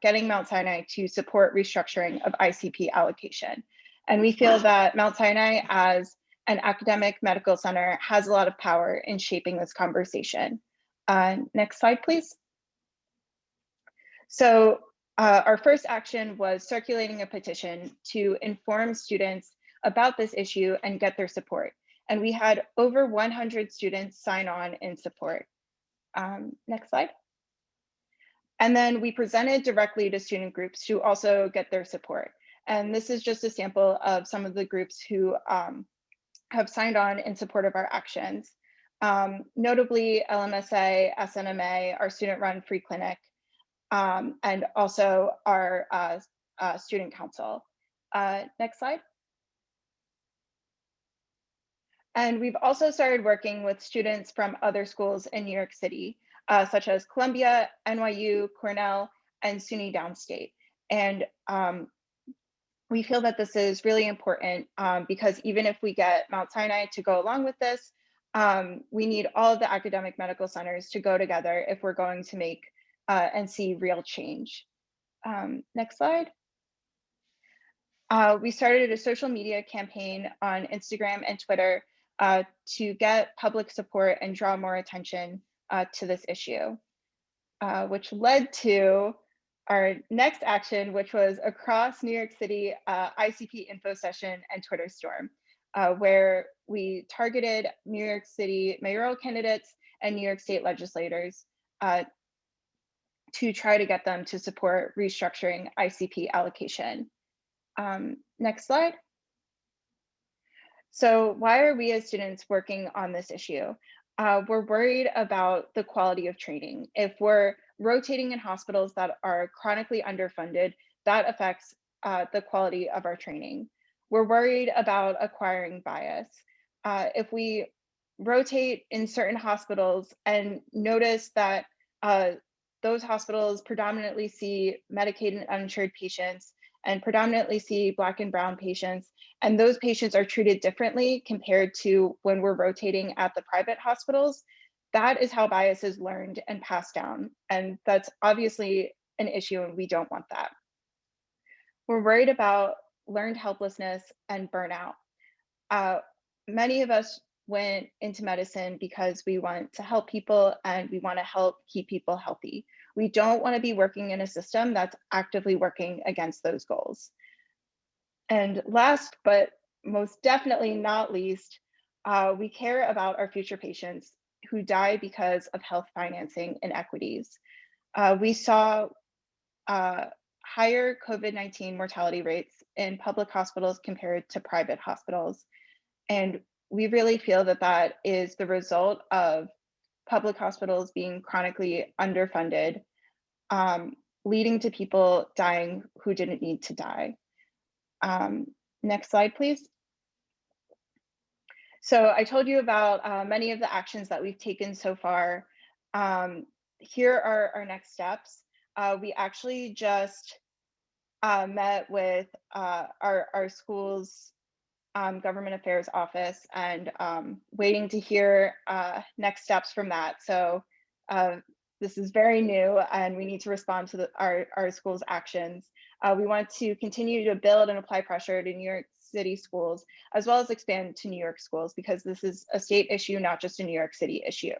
getting Mount Sinai to support restructuring of ICP allocation. And we feel that Mount Sinai, as an academic medical center, has a lot of power in shaping this conversation. Next slide, please. So our first action was circulating a petition to inform students about this issue and get their support. And we had over 100 students sign on in support. Next slide. And then we presented directly to student groups to also get their support. And this is just a sample of some of the groups who have signed on in support of our actions. Notably, LMSA, SNMA, our student-run free clinic, and also our student council. Next slide. And we've also started working with students from other schools in New York City, such as Columbia, NYU, Cornell, and SUNY Downstate. And we feel that this is really important because even if we get Mount Sinai to go along with this, we need all of the academic medical centers to go together if we're going to make and see real change. Next slide. We started a social media campaign on Instagram and Twitter to get public support and draw more attention to this issue, which led to our next action, which was across New York City ICP info session and Twitter storm, where we targeted New York City mayoral candidates and New York State legislators to try to get them to support restructuring ICP allocation. Next slide. So why are we as students working on this issue? We're worried about the quality of training. If we're rotating in hospitals that are chronically underfunded, that affects the quality of our training. We're worried about acquiring bias. If we rotate in certain hospitals and notice that those hospitals predominantly see Medicaid and uninsured patients and predominantly see Black and Brown patients, and those patients are treated differently compared to when we're rotating at the private hospitals, that is how bias is learned and passed down. And that's obviously an issue, and we don't want that. We're worried about learned helplessness and burnout. Many of us went into medicine because we want to help people and we want to help keep people healthy. We don't want to be working in a system that's actively working against those goals. And last, but most definitely not least, we care about our future patients who die because of health financing inequities. We saw higher COVID-19 mortality rates in public hospitals compared to private hospitals. And we really feel that that is the result of public hospitals being chronically underfunded, leading to people dying who didn't need to die. Next slide, please. So I told you about many of the actions that we've taken so far. Here are our next steps. We actually just met with our school's government affairs office and waiting to hear next steps from that. So this is very new and we need to respond to our school's actions. We want to continue to build and apply pressure to New York City schools, as well as expand to New York schools, because this is a state issue, not just a New York City issue.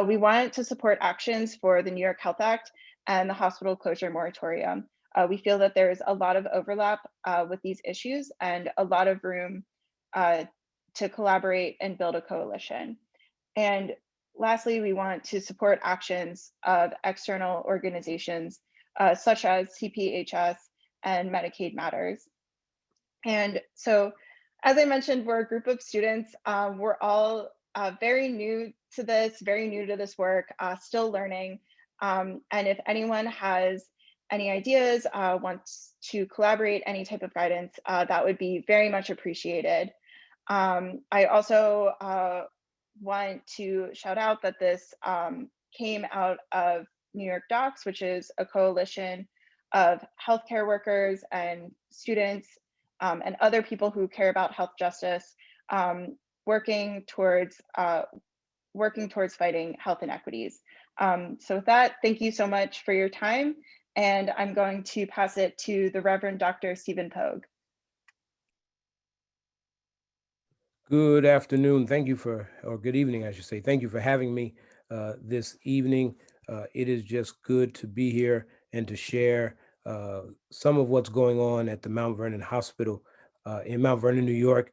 We want to support actions for the New York Health Act and the hospital closure moratorium. We feel that there is a lot of overlap with these issues and a lot of room to collaborate and build a coalition. And lastly, we want to support actions of external organizations such as CPHS and Medicaid Matters. And so, as I mentioned, we're a group of students. We're all very new to this work, still learning. And if anyone has any ideas, wants to collaborate, any type of guidance, that would be very much appreciated. I also want to shout out that this came out of New York Docs, which is a coalition of healthcare workers and students and other people who care about health justice, working towards fighting health inequities. So with that, thank you so much for your time. And I'm going to pass it to the Reverend Dr. Stephen Pogue. Good afternoon. Thank you for, or good evening, I should say. Thank you for having me this evening. It is just good to be here and to share some of what's going on at the Mount Vernon Hospital in Mount Vernon, New York.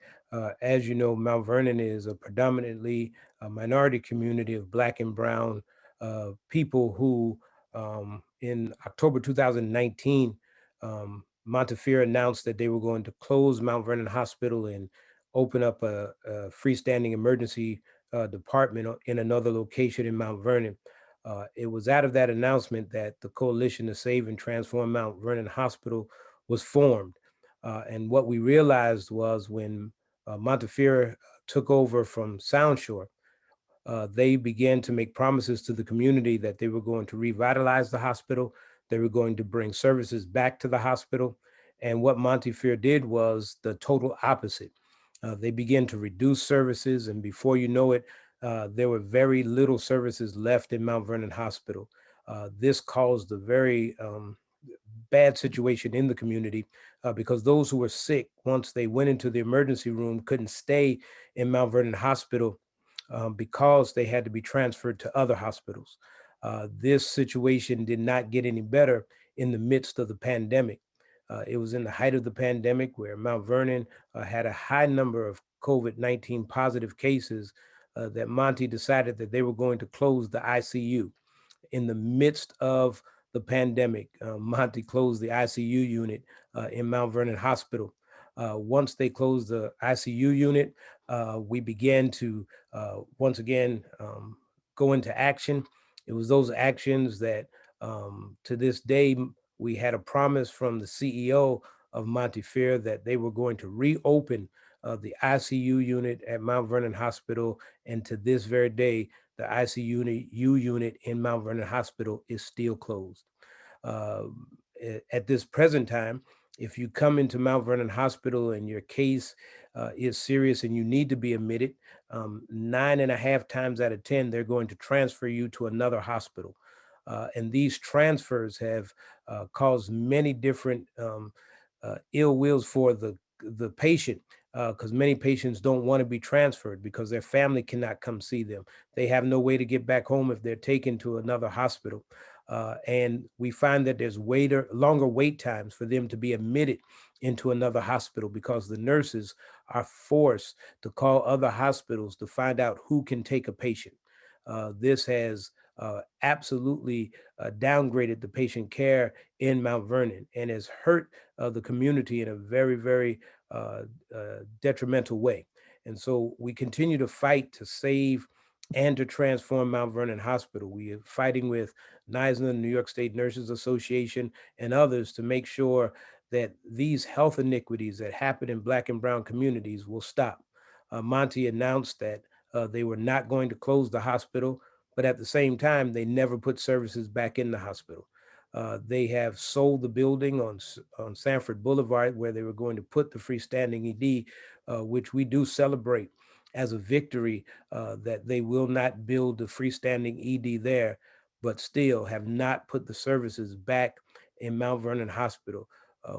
As you know, Mount Vernon is a predominantly minority community of Black and Brown people who in October 2019, Montefiore announced that they were going to close Mount Vernon Hospital and open up a freestanding emergency department in another location in Mount Vernon. It was out of that announcement that the Coalition to Save and Transform Mount Vernon Hospital was formed. And what we realized was when Montefiore took over from Soundshore, they began to make promises to the community that they were going to revitalize the hospital, they were going to bring services back to the hospital. And what Montefiore did was the total opposite. They began to reduce services, and before you know it, there were very little services left in Mount Vernon Hospital. This caused a very bad situation in the community because those who were sick, once they went into the emergency room, couldn't stay in Mount Vernon Hospital because they had to be transferred to other hospitals. This situation did not get any better in the midst of the pandemic. It was in the height of the pandemic where Mount Vernon had a high number of COVID-19 positive cases that Monty decided that they were going to close the ICU. In the midst of the pandemic, Monty closed the ICU unit in Mount Vernon Hospital. Once they closed the ICU unit, we began to once again go into action. It was those actions that to this day, we had a promise from the CEO of Montefiore that they were going to reopen the ICU unit at Mount Vernon Hospital. And to this very day, the ICU unit in Mount Vernon Hospital is still closed. At this present time, if you come into Mount Vernon Hospital and your case is serious and you need to be admitted, 9.5 times out of 10, they're going to transfer you to another hospital. And these transfers have caused many different ill wills for the patient, because many patients don't want to be transferred because their family cannot come see them. They have no way to get back home if they're taken to another hospital. And we find that there's longer wait times for them to be admitted into another hospital because the nurses are forced to call other hospitals to find out who can take a patient. This has absolutely downgraded the patient care in Mount Vernon and has hurt the community in a very, very detrimental way. And so we continue to fight to save and to transform Mount Vernon Hospital. We are fighting with NYSNA, New York State Nurses Association, and others to make sure that these health iniquities that happen in Black and Brown communities will stop. Monty announced that they were not going to close the hospital, but at the same time, they never put services back in the hospital. They have sold the building on Sanford Boulevard where they were going to put the freestanding ED, which we do celebrate as a victory that they will not build the freestanding ED there, but still have not put the services back in Mount Vernon Hospital.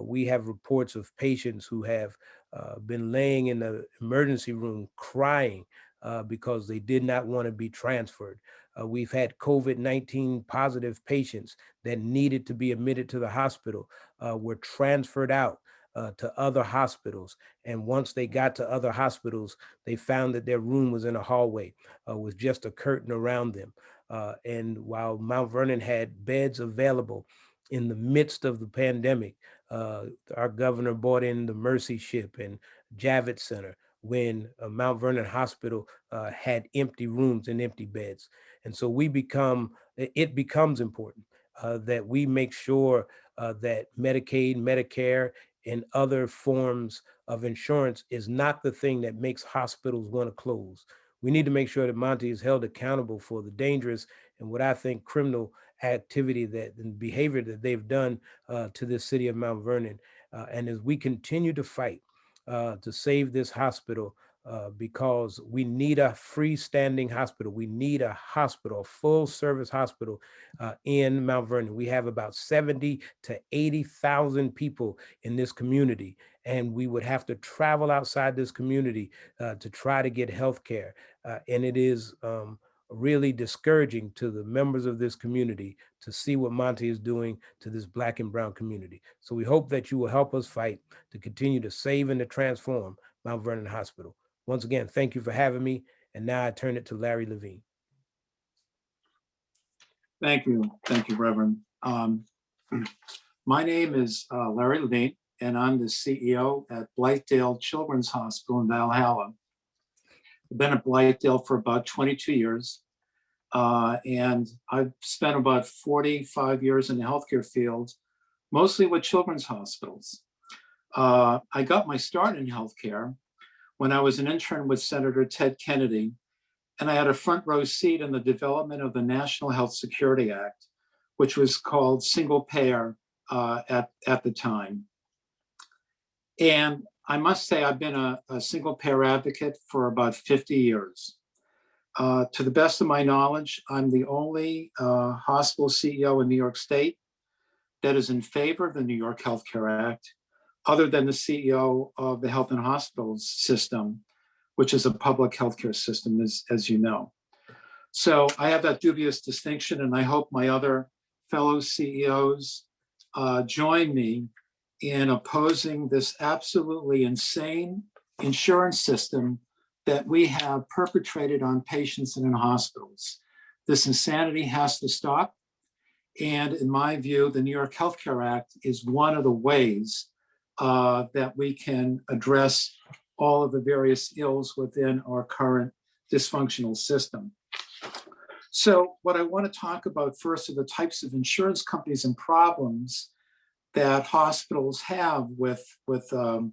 We have reports of patients who have been laying in the emergency room crying because they did not want to be transferred. We've had COVID-19 positive patients that needed to be admitted to the hospital, were transferred out to other hospitals. And once they got to other hospitals, they found that their room was in a hallway with just a curtain around them. And while Mount Vernon had beds available in the midst of the pandemic, our governor brought in the Mercy Ship and Javits Center when Mount Vernon Hospital had empty rooms and empty beds. And so it becomes important that we make sure that Medicaid, Medicare, and other forms of insurance is not the thing that makes hospitals want to close. We need to make sure that Monty is held accountable for the dangerous and what I think criminal activity and behavior that they've done to this city of Mount Vernon. And as we continue to fight to save this hospital, because we need a freestanding hospital. We need a hospital, a full service hospital in Mount Vernon. We have about 70 to 80,000 people in this community, and we would have to travel outside this community to try to get health care. And it is really discouraging to the members of this community to see what Monty is doing to this Black and brown community. So we hope that you will help us fight to continue to save and to transform Mount Vernon Hospital. Once again, thank you for having me. And now I turn it to Larry Levine. Thank you, Reverend. My name is Larry Levine, and I'm the CEO at Blythedale Children's Hospital in Valhalla. I've been at Blythedale for about 22 years, and I've spent about 45 years in the healthcare field, mostly with children's hospitals. I got my start in healthcare when I was an intern with Senator Ted Kennedy, and I had a front row seat in the development of the National Health Security Act, which was called single payer at the time. And I must say, I've been a single payer advocate for about 50 years. To the best of my knowledge, I'm the only hospital CEO in New York State that is in favor of the New York Healthcare Act, other than the CEO of the Health and Hospitals System, which is a public healthcare system, as you know. So I have that dubious distinction, and I hope my other fellow CEOs join me in opposing this absolutely insane insurance system that we have perpetrated on patients and in hospitals. This insanity has to stop. And in my view, the New York Healthcare Act is one of the ways that we can address all of the various ills within our current dysfunctional system. So what I want to talk about first are the types of insurance companies and problems that hospitals have with on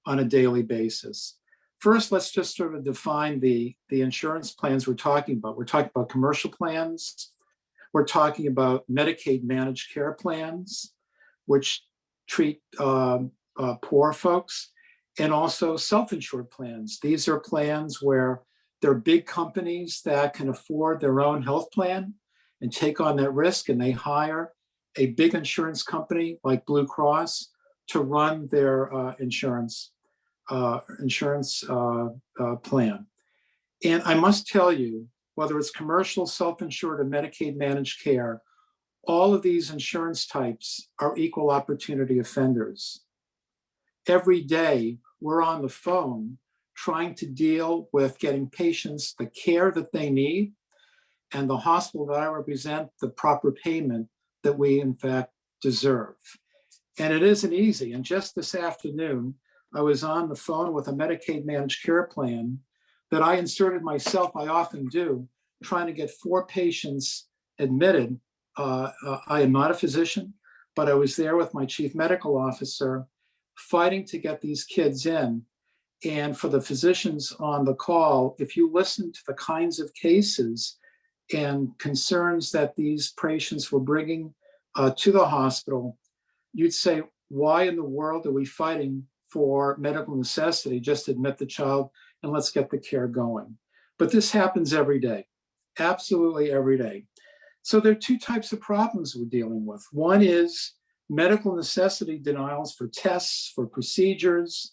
a daily basis. First, let's just sort of define the insurance plans we're talking about. We're talking about commercial plans. We're talking about Medicaid managed care plans, which treat poor folks, and also self-insured plans. These are plans where there are big companies that can afford their own health plan and take on that risk, and they hire a big insurance company like Blue Cross to run their insurance plan. And I must tell you, whether it's commercial, self-insured, or Medicaid managed care, all of these insurance types are equal opportunity offenders. Every day, we're on the phone trying to deal with getting patients the care that they need, and the hospital that I represent, the proper payment that we in fact deserve. And it isn't easy. And just this afternoon, I was on the phone with a Medicaid managed care plan that I inserted myself, I often do, trying to get 4 patients admitted. I am not a physician, but I was there with my chief medical officer fighting to get these kids in. And for the physicians on the call, if you listen to the kinds of cases and concerns that these patients were bringing to the hospital, you'd say, why in the world are we fighting for medical necessity? Just admit the child and let's get the care going. But this happens every day, absolutely every day. So there are 2 types of problems we're dealing with. One is medical necessity denials for tests, for procedures,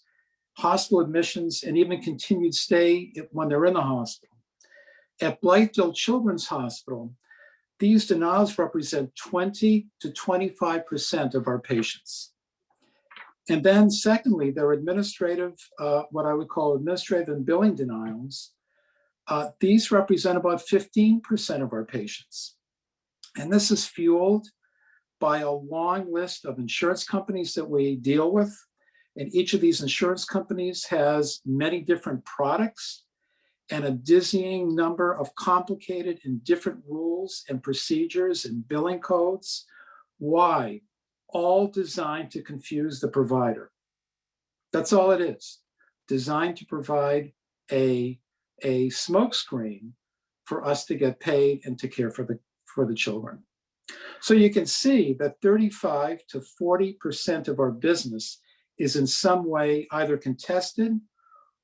hospital admissions, and even continued stay when they're in the hospital. At Blythedale Children's Hospital, these denials represent 20 to 25% of our patients. And then secondly, there are administrative, what I would call administrative and billing denials. These represent about 15% of our patients. And this is fueled by a long list of insurance companies that we deal with. And each of these insurance companies has many different products and a dizzying number of complicated and different rules and procedures and billing codes. Why? All designed to confuse the provider. That's all it is. Designed to provide a smokescreen for us to get paid and to care for the children. So you can see that 35 to 40% of our business is in some way either contested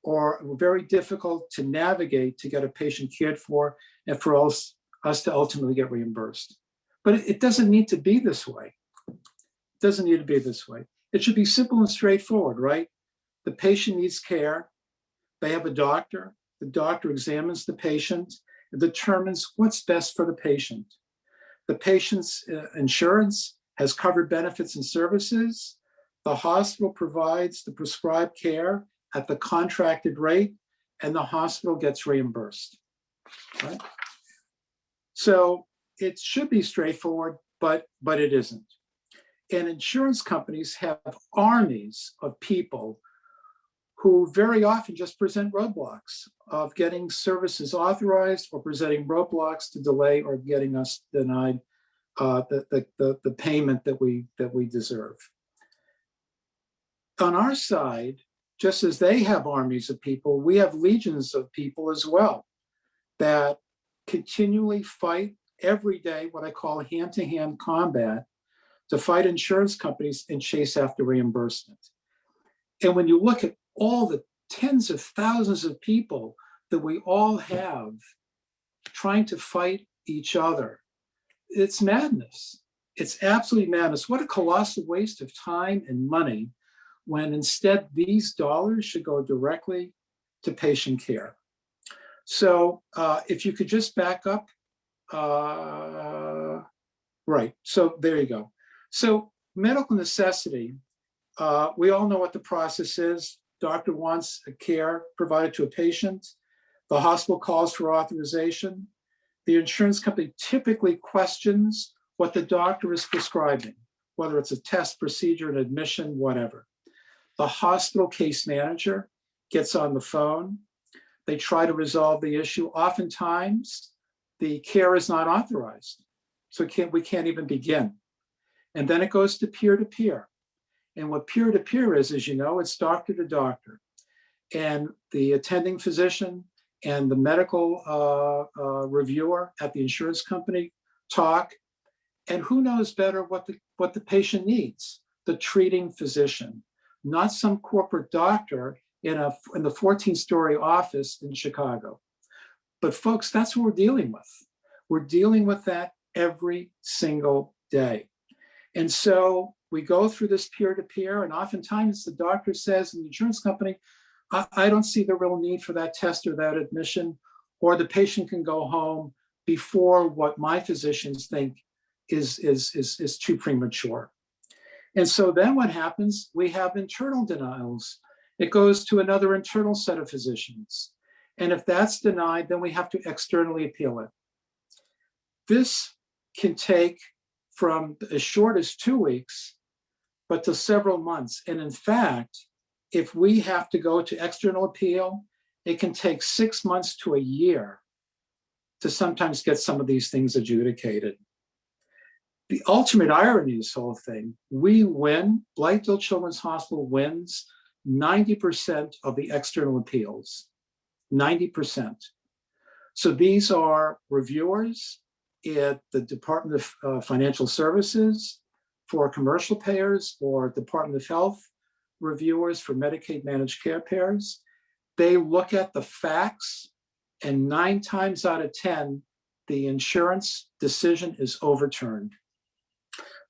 or very difficult to navigate to get a patient cared for and for us to ultimately get reimbursed. But it doesn't need to be this way. It doesn't need to be this way. It should be simple and straightforward, right? The patient needs care. They have a doctor. The doctor examines the patient and determines what's best for the patient. The patient's insurance has covered benefits and services. The hospital provides the prescribed care at the contracted rate, and the hospital gets reimbursed. Right? So it should be straightforward, but it isn't. And insurance companies have armies of people who very often just present roadblocks of getting services authorized or presenting roadblocks to delay or getting us denied the payment that we deserve. On our side, just as they have armies of people, we have legions of people as well that continually fight every day what I call hand-to-hand combat to fight insurance companies and chase after reimbursement. And when you look at all the tens of thousands of people that we all have trying to fight each other, it's madness. It's absolutely madness. What a colossal waste of time and money when instead these dollars should go directly to patient care. So if you could just back up, right, so there you go. So medical necessity, we all know what the process is. Doctor wants a care provided to a patient. The hospital calls for authorization. The insurance company typically questions what the doctor is prescribing, whether it's a test, procedure, an admission, whatever. The hospital case manager gets on the phone. They try to resolve the issue. Oftentimes, the care is not authorized, so we can't even begin. And then it goes to peer-to-peer. And what peer-to-peer is, as you know, it's doctor to doctor. And the attending physician and the medical reviewer at the insurance company talk. And who knows better what the patient needs? The treating physician, not some corporate doctor in the 14-story office in Chicago. But folks, that's what we're dealing with. We're dealing with that every single day. And so we go through this peer-to-peer, and oftentimes the doctor says in the insurance company, I don't see the real need for that test or that admission, or the patient can go home before what my physicians think is too premature. And so then what happens? We have internal denials. It goes to another internal set of physicians. And if that's denied, then we have to externally appeal it. This can take from as short as 2 weeks, but to several months. And in fact, if we have to go to external appeal, it can take 6 months to a year to sometimes get some of these things adjudicated. The ultimate irony of this whole thing, we win, Blythedale Children's Hospital wins 90% of the external appeals, 90%. So these are reviewers at the Department of Financial Services for commercial payers or Department of Health reviewers for Medicaid managed care payers. They look at the facts, and 9 times out of 10, the insurance decision is overturned.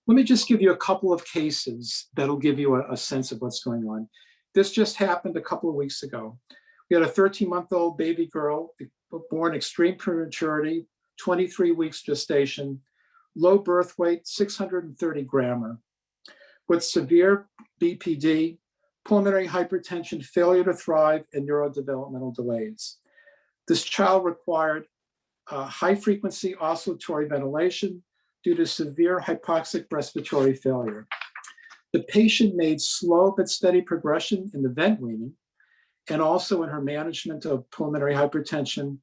Let me just give you a couple of cases that'll give you a sense of what's going on. This just happened a couple of weeks ago. We had a 13-month-old baby girl born extreme prematurity, 23 weeks gestation, low birth weight, 630 grammar, with severe BPD, pulmonary hypertension, failure to thrive, and neurodevelopmental delays. This child required high-frequency oscillatory ventilation due to severe hypoxic respiratory failure. The patient made slow but steady progression in the vent weaning and also in her management of pulmonary hypertension,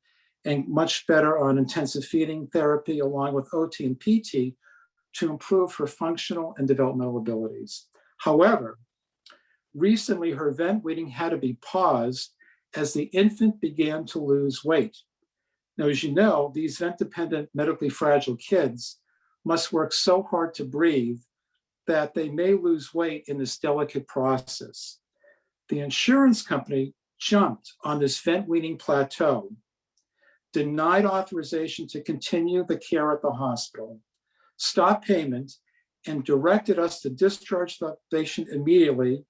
and much better on intensive feeding therapy along with OT and PT to improve her functional and developmental abilities. However, recently her vent weaning had to be paused as the infant began to lose weight. Now, as you know, these vent-dependent medically fragile kids must work so hard to breathe that they may lose weight in this delicate process. The insurance company jumped on this vent-weaning plateau, denied authorization to continue the care at the hospital, stopped payment, and directed us to discharge the patient immediately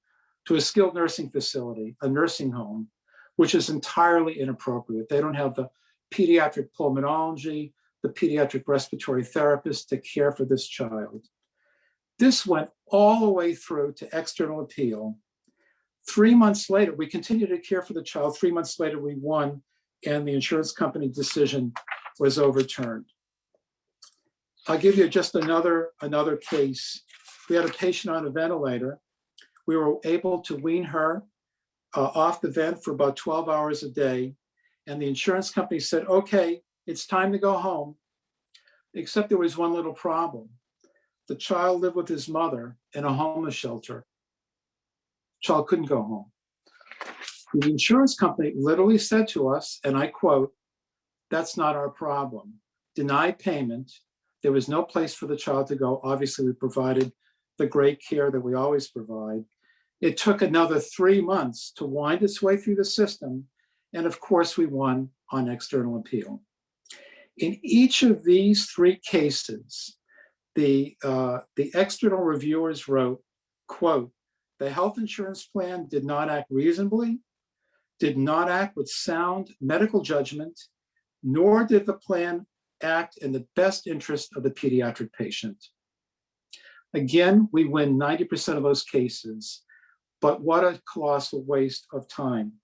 to a skilled nursing facility, a nursing home, which is entirely inappropriate. They don't have the pediatric pulmonology, the pediatric respiratory therapist to care for this child. This went all the way through to external appeal. 3 months later, we continued to care for the child. 3 months later, we won, and the insurance company decision was overturned. I'll give you just another case. We had a patient on a ventilator. We were able to wean her off the vent for about 12 hours a day. And the insurance company said, okay, it's time to go home. Except there was one little problem. The child lived with his mother in a homeless shelter. Child couldn't go home. The insurance company literally said to us, and I quote, "That's not our problem." Denied payment. There was no place for the child to go. Obviously, we provided the great care that we always provide. It took another 3 months to wind its way through the system. And of course, we won on external appeal. In each of these 3 cases, the external reviewers wrote, quote, "The health insurance plan did not act reasonably, did not act with sound medical judgment, nor did the plan act in the best interest of the pediatric patient." Again, we win 90% of those cases, but what a colossal waste of time.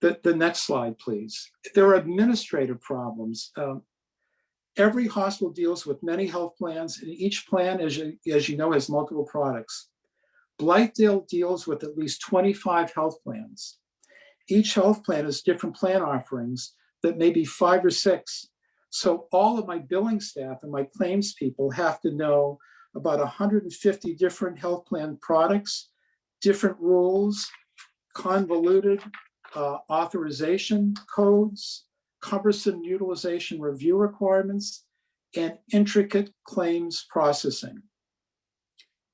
The next slide, please. There are administrative problems. Every hospital deals with many health plans, and each plan, as you know, has multiple products. Blightdale deals with at least 25 health plans. Each health plan has different plan offerings that may be 5 or 6. So all of my billing staff and my claims people have to know about 150 different health plan products, different rules, convoluted authorization codes, cumbersome utilization review requirements, and intricate claims processing.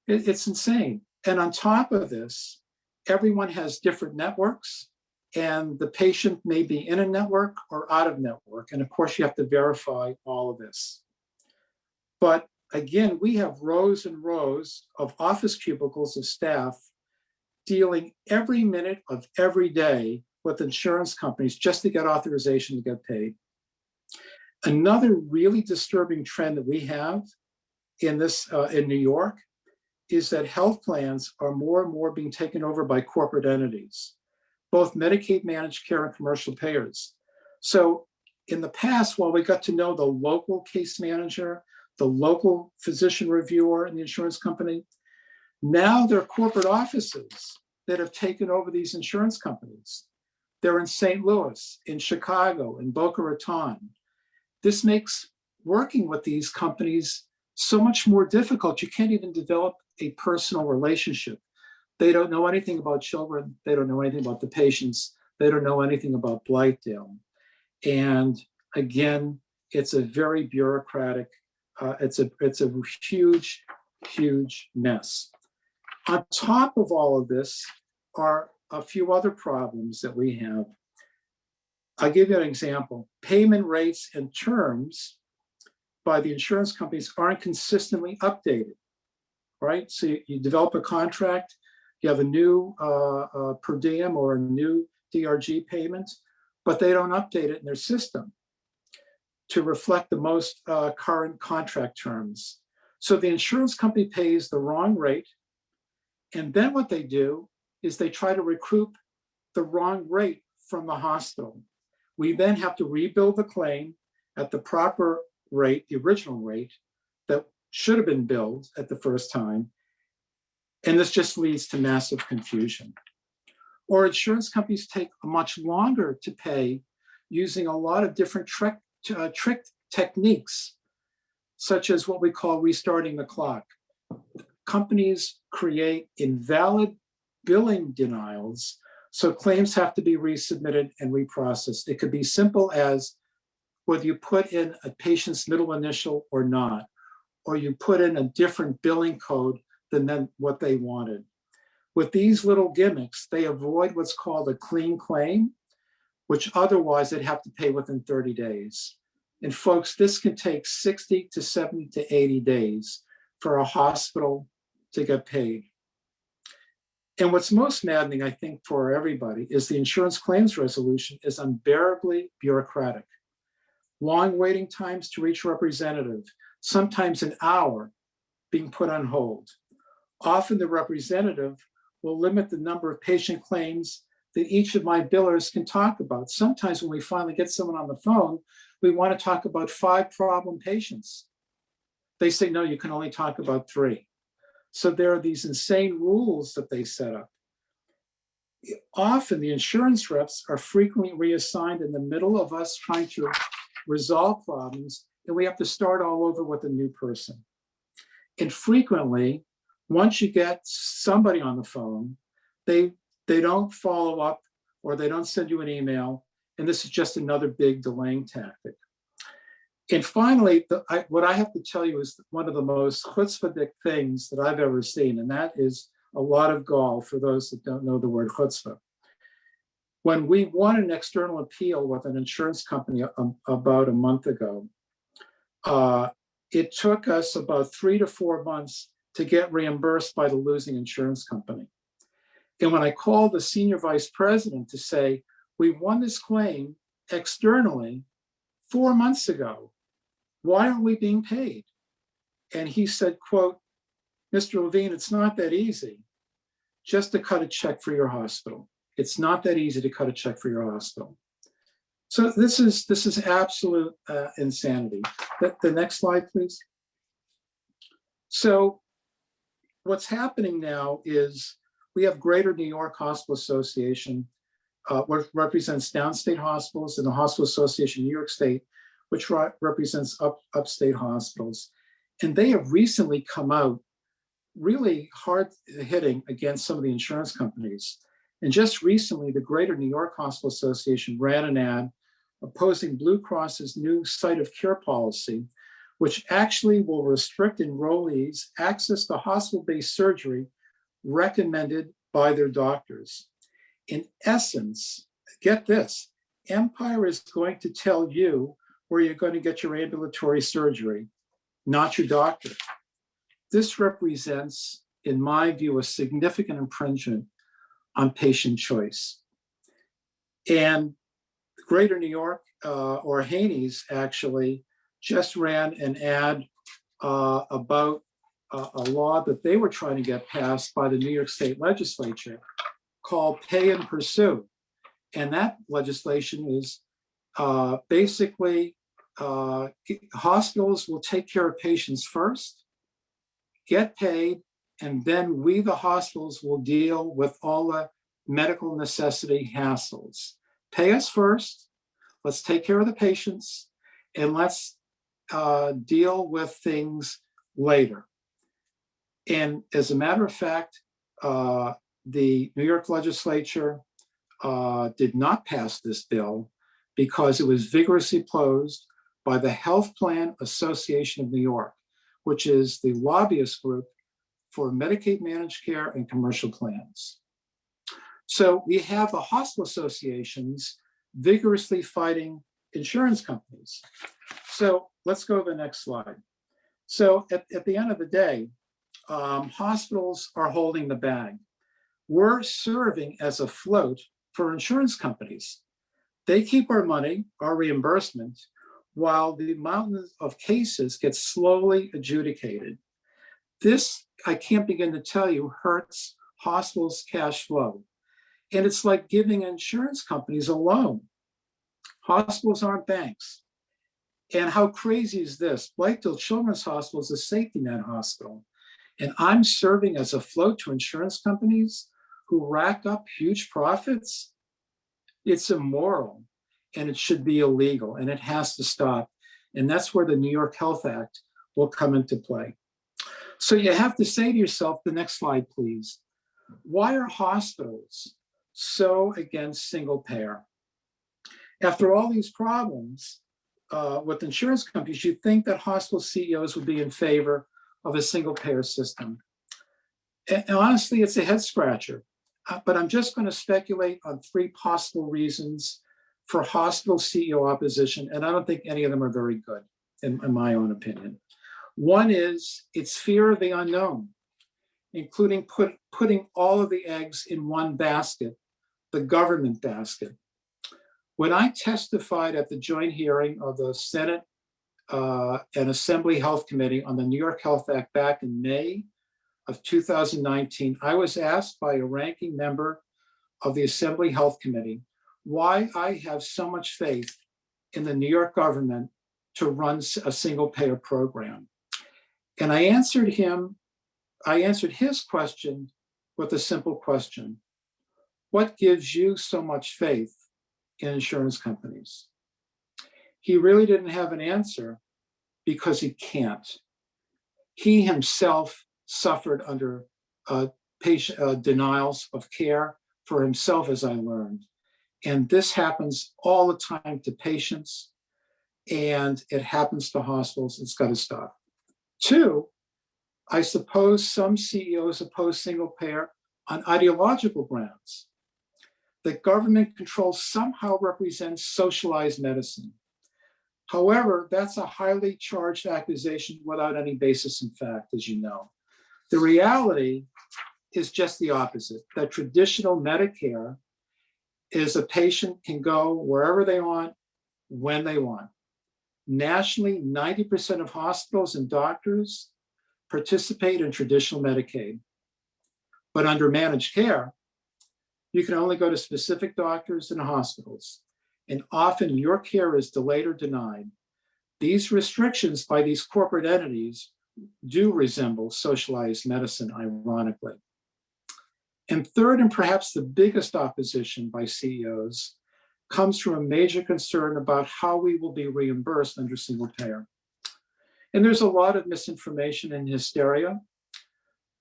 It's insane. And on top of this, everyone has different networks, and the patient may be in a network or out of network. And of course, you have to verify all of this. But again, we have rows and rows of office cubicles of staff dealing every minute of every day with insurance companies just to get authorization to get paid. Another really disturbing trend that we have in New York is that health plans are more and more being taken over by corporate entities, both Medicaid managed care and commercial payers. So in the past, while we got to know the local case manager, the local physician reviewer in the insurance company, now they're corporate offices that have taken over these insurance companies. They're in St. Louis, in Chicago, in Boca Raton. This makes working with these companies so much more difficult. You can't even develop a personal relationship. They don't know anything about children. They don't know anything about the patients. They don't know anything about Blightdale. And again, it's a very bureaucratic, it's a huge, huge mess. On top of all of this are a few other problems that we have. I'll give you an example. Payment rates and terms by the insurance companies aren't consistently updated, right? So you develop a contract, you have a new per diem or a new DRG payment, but they don't update it in their system to reflect the most current contract terms. So the insurance company pays the wrong rate, and then what they do is they try to recoup the wrong rate from the hospital. We then have to rebuild the claim at the proper rate, the original rate that should have been billed at the first time. And this just leads to massive confusion. Or insurance companies take much longer to pay using a lot of different trick techniques, such as what we call restarting the clock. Companies create invalid billing denials, so claims have to be resubmitted and reprocessed. It could be simple as whether you put in a patient's middle initial or not, or you put in a different billing code than what they wanted. With these little gimmicks, they avoid what's called a clean claim, which otherwise they'd have to pay within 30 days. And folks, this can take 60 to 70 to 80 days for a hospital to get paid. And what's most maddening, I think, for everybody is the insurance claims resolution is unbearably bureaucratic. Long waiting times to reach a representative, sometimes an hour being put on hold. Often the representative will limit the number of patient claims that each of my billers can talk about. Sometimes when we finally get someone on the phone, we want to talk about 5 problem patients. They say, no, you can only talk about 3. So there are these insane rules that they set up. Often the insurance reps are frequently reassigned in the middle of us trying to resolve problems, and we have to start all over with a new person. And frequently, once you get somebody on the phone, they don't follow up or they don't send you an email, and this is just another big delaying tactic. And finally, what I have to tell you is one of the most chutzpahdik things that I've ever seen, and that is a lot of gall for those that don't know the word chutzpah. When we won an external appeal with an insurance company about a month ago, it took us about 3 to 4 months to get reimbursed by the losing insurance company. And when I called the senior vice president to say, we won this claim externally 4 months ago, why aren't we being paid? And he said, quote, Mr. Levine, it's not that easy just to cut a check for your hospital. It's not that easy to cut a check for your hospital. So this is absolute insanity. The next slide, please. So what's happening now is we have Greater New York Hospital Association, which represents downstate hospitals, and the Hospital Association of New York State, which represents upstate hospitals. And they have recently come out really hard hitting against some of the insurance companies. And just recently, the Greater New York Hospital Association ran an ad opposing Blue Cross's new site of care policy, which actually will restrict enrollees' access to hospital-based surgery recommended by their doctors. In essence, get this, Empire is going to tell you where you're going to get your ambulatory surgery, not your doctor. This represents, in my view, a significant infringement on patient choice. And Greater New York, or Haney's actually, just ran an ad about a law that they were trying to get passed by the New York State legislature called Pay and Pursue. And that legislation is basically hospitals will take care of patients first, get paid, and then we, the hospitals, will deal with all the medical necessity hassles. Pay us first, let's take care of the patients, and let's deal with things later. And as a matter of fact, the New York legislature did not pass this bill because it was vigorously opposed by the Health Plan Association of New York, which is the lobbyist group for Medicaid managed care and commercial plans. So we have the hospital associations vigorously fighting insurance companies. So let's go to the next slide. So at the end of the day, hospitals are holding the bag. We're serving as a float for insurance companies. They keep our money, our reimbursement, while the mountain of cases get slowly adjudicated. This, I can't begin to tell you, hurts hospitals' cash flow. And it's like giving insurance companies a loan. Hospitals aren't banks. And how crazy is this? Blythedale Children's Hospital is a safety net hospital. And I'm serving as a float to insurance companies who rack up huge profits. It's immoral, and it should be illegal, and it has to stop. And that's where the New York Health Act will come into play. So you have to say to yourself, the next slide, please, why are hospitals so against single payer? After all these problems, with insurance companies, you'd think that hospital CEOs would be in favor of a single payer system. And honestly, it's a head scratcher. But I'm just going to speculate on 3 possible reasons for hospital CEO opposition, and I don't think any of them are very good, in my own opinion. One is its fear of the unknown, including putting all of the eggs in one basket, the government basket. When I testified at the joint hearing of the Senate and Assembly Health Committee on the New York Health Act back in May of 2019, I was asked by a ranking member of the Assembly Health Committee why I have so much faith in the New York government to run a single payer program. And I answered his question with a simple question. What gives you so much faith in insurance companies? He really didn't have an answer because he can't. He himself suffered under patient denials of care for himself, as I learned. And this happens all the time to patients, and it happens to hospitals. It's got to stop. 2, I suppose some CEOs oppose single payer on ideological grounds. That government control somehow represents socialized medicine. However, that's a highly charged accusation without any basis in fact, as you know. The reality is just the opposite, that traditional Medicare is a patient can go wherever they want, when they want. Nationally, 90% of hospitals and doctors participate in traditional Medicaid. But under managed care, you can only go to specific doctors and hospitals, and often your care is delayed or denied. These restrictions by these corporate entities do resemble socialized medicine, ironically. And third, and perhaps the biggest opposition by CEOs, comes from a major concern about how we will be reimbursed under single payer. And there's a lot of misinformation and hysteria.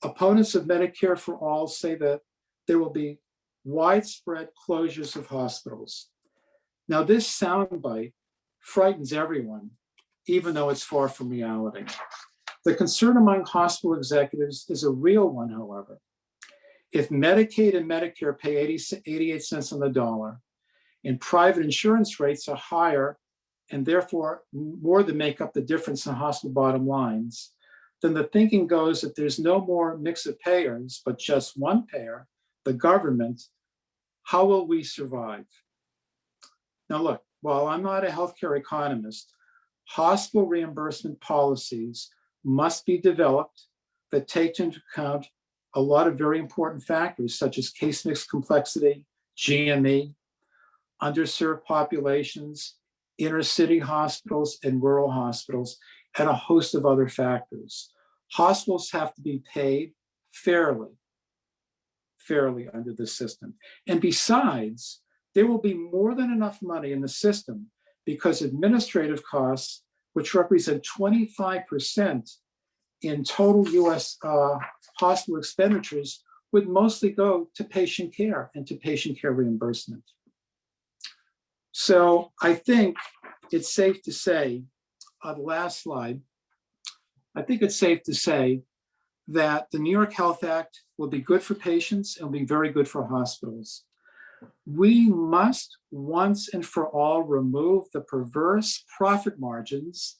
Opponents of Medicare for All say that there will be widespread closures of hospitals. Now, this soundbite frightens everyone, even though it's far from reality. The concern among hospital executives is a real one, however. If Medicaid and Medicare pay 88 cents on the dollar, and private insurance rates are higher and therefore more than make up the difference in hospital bottom lines, then the thinking goes that there's no more mix of payers, but just one payer, the government. How will we survive? Now look, while I'm not a healthcare economist, hospital reimbursement policies must be developed that take into account a lot of very important factors such as case mix complexity, GME, underserved populations, inner city hospitals and rural hospitals, and a host of other factors. Hospitals have to be paid fairly under the system. And besides, there will be more than enough money in the system because administrative costs, which represent 25% in total US hospital expenditures, would mostly go to patient care and to patient care reimbursement. So I think it's safe to say, on the last slide, I think it's safe to say that the New York Health Act will be good for patients and will be very good for hospitals. We must once and for all remove the perverse profit margins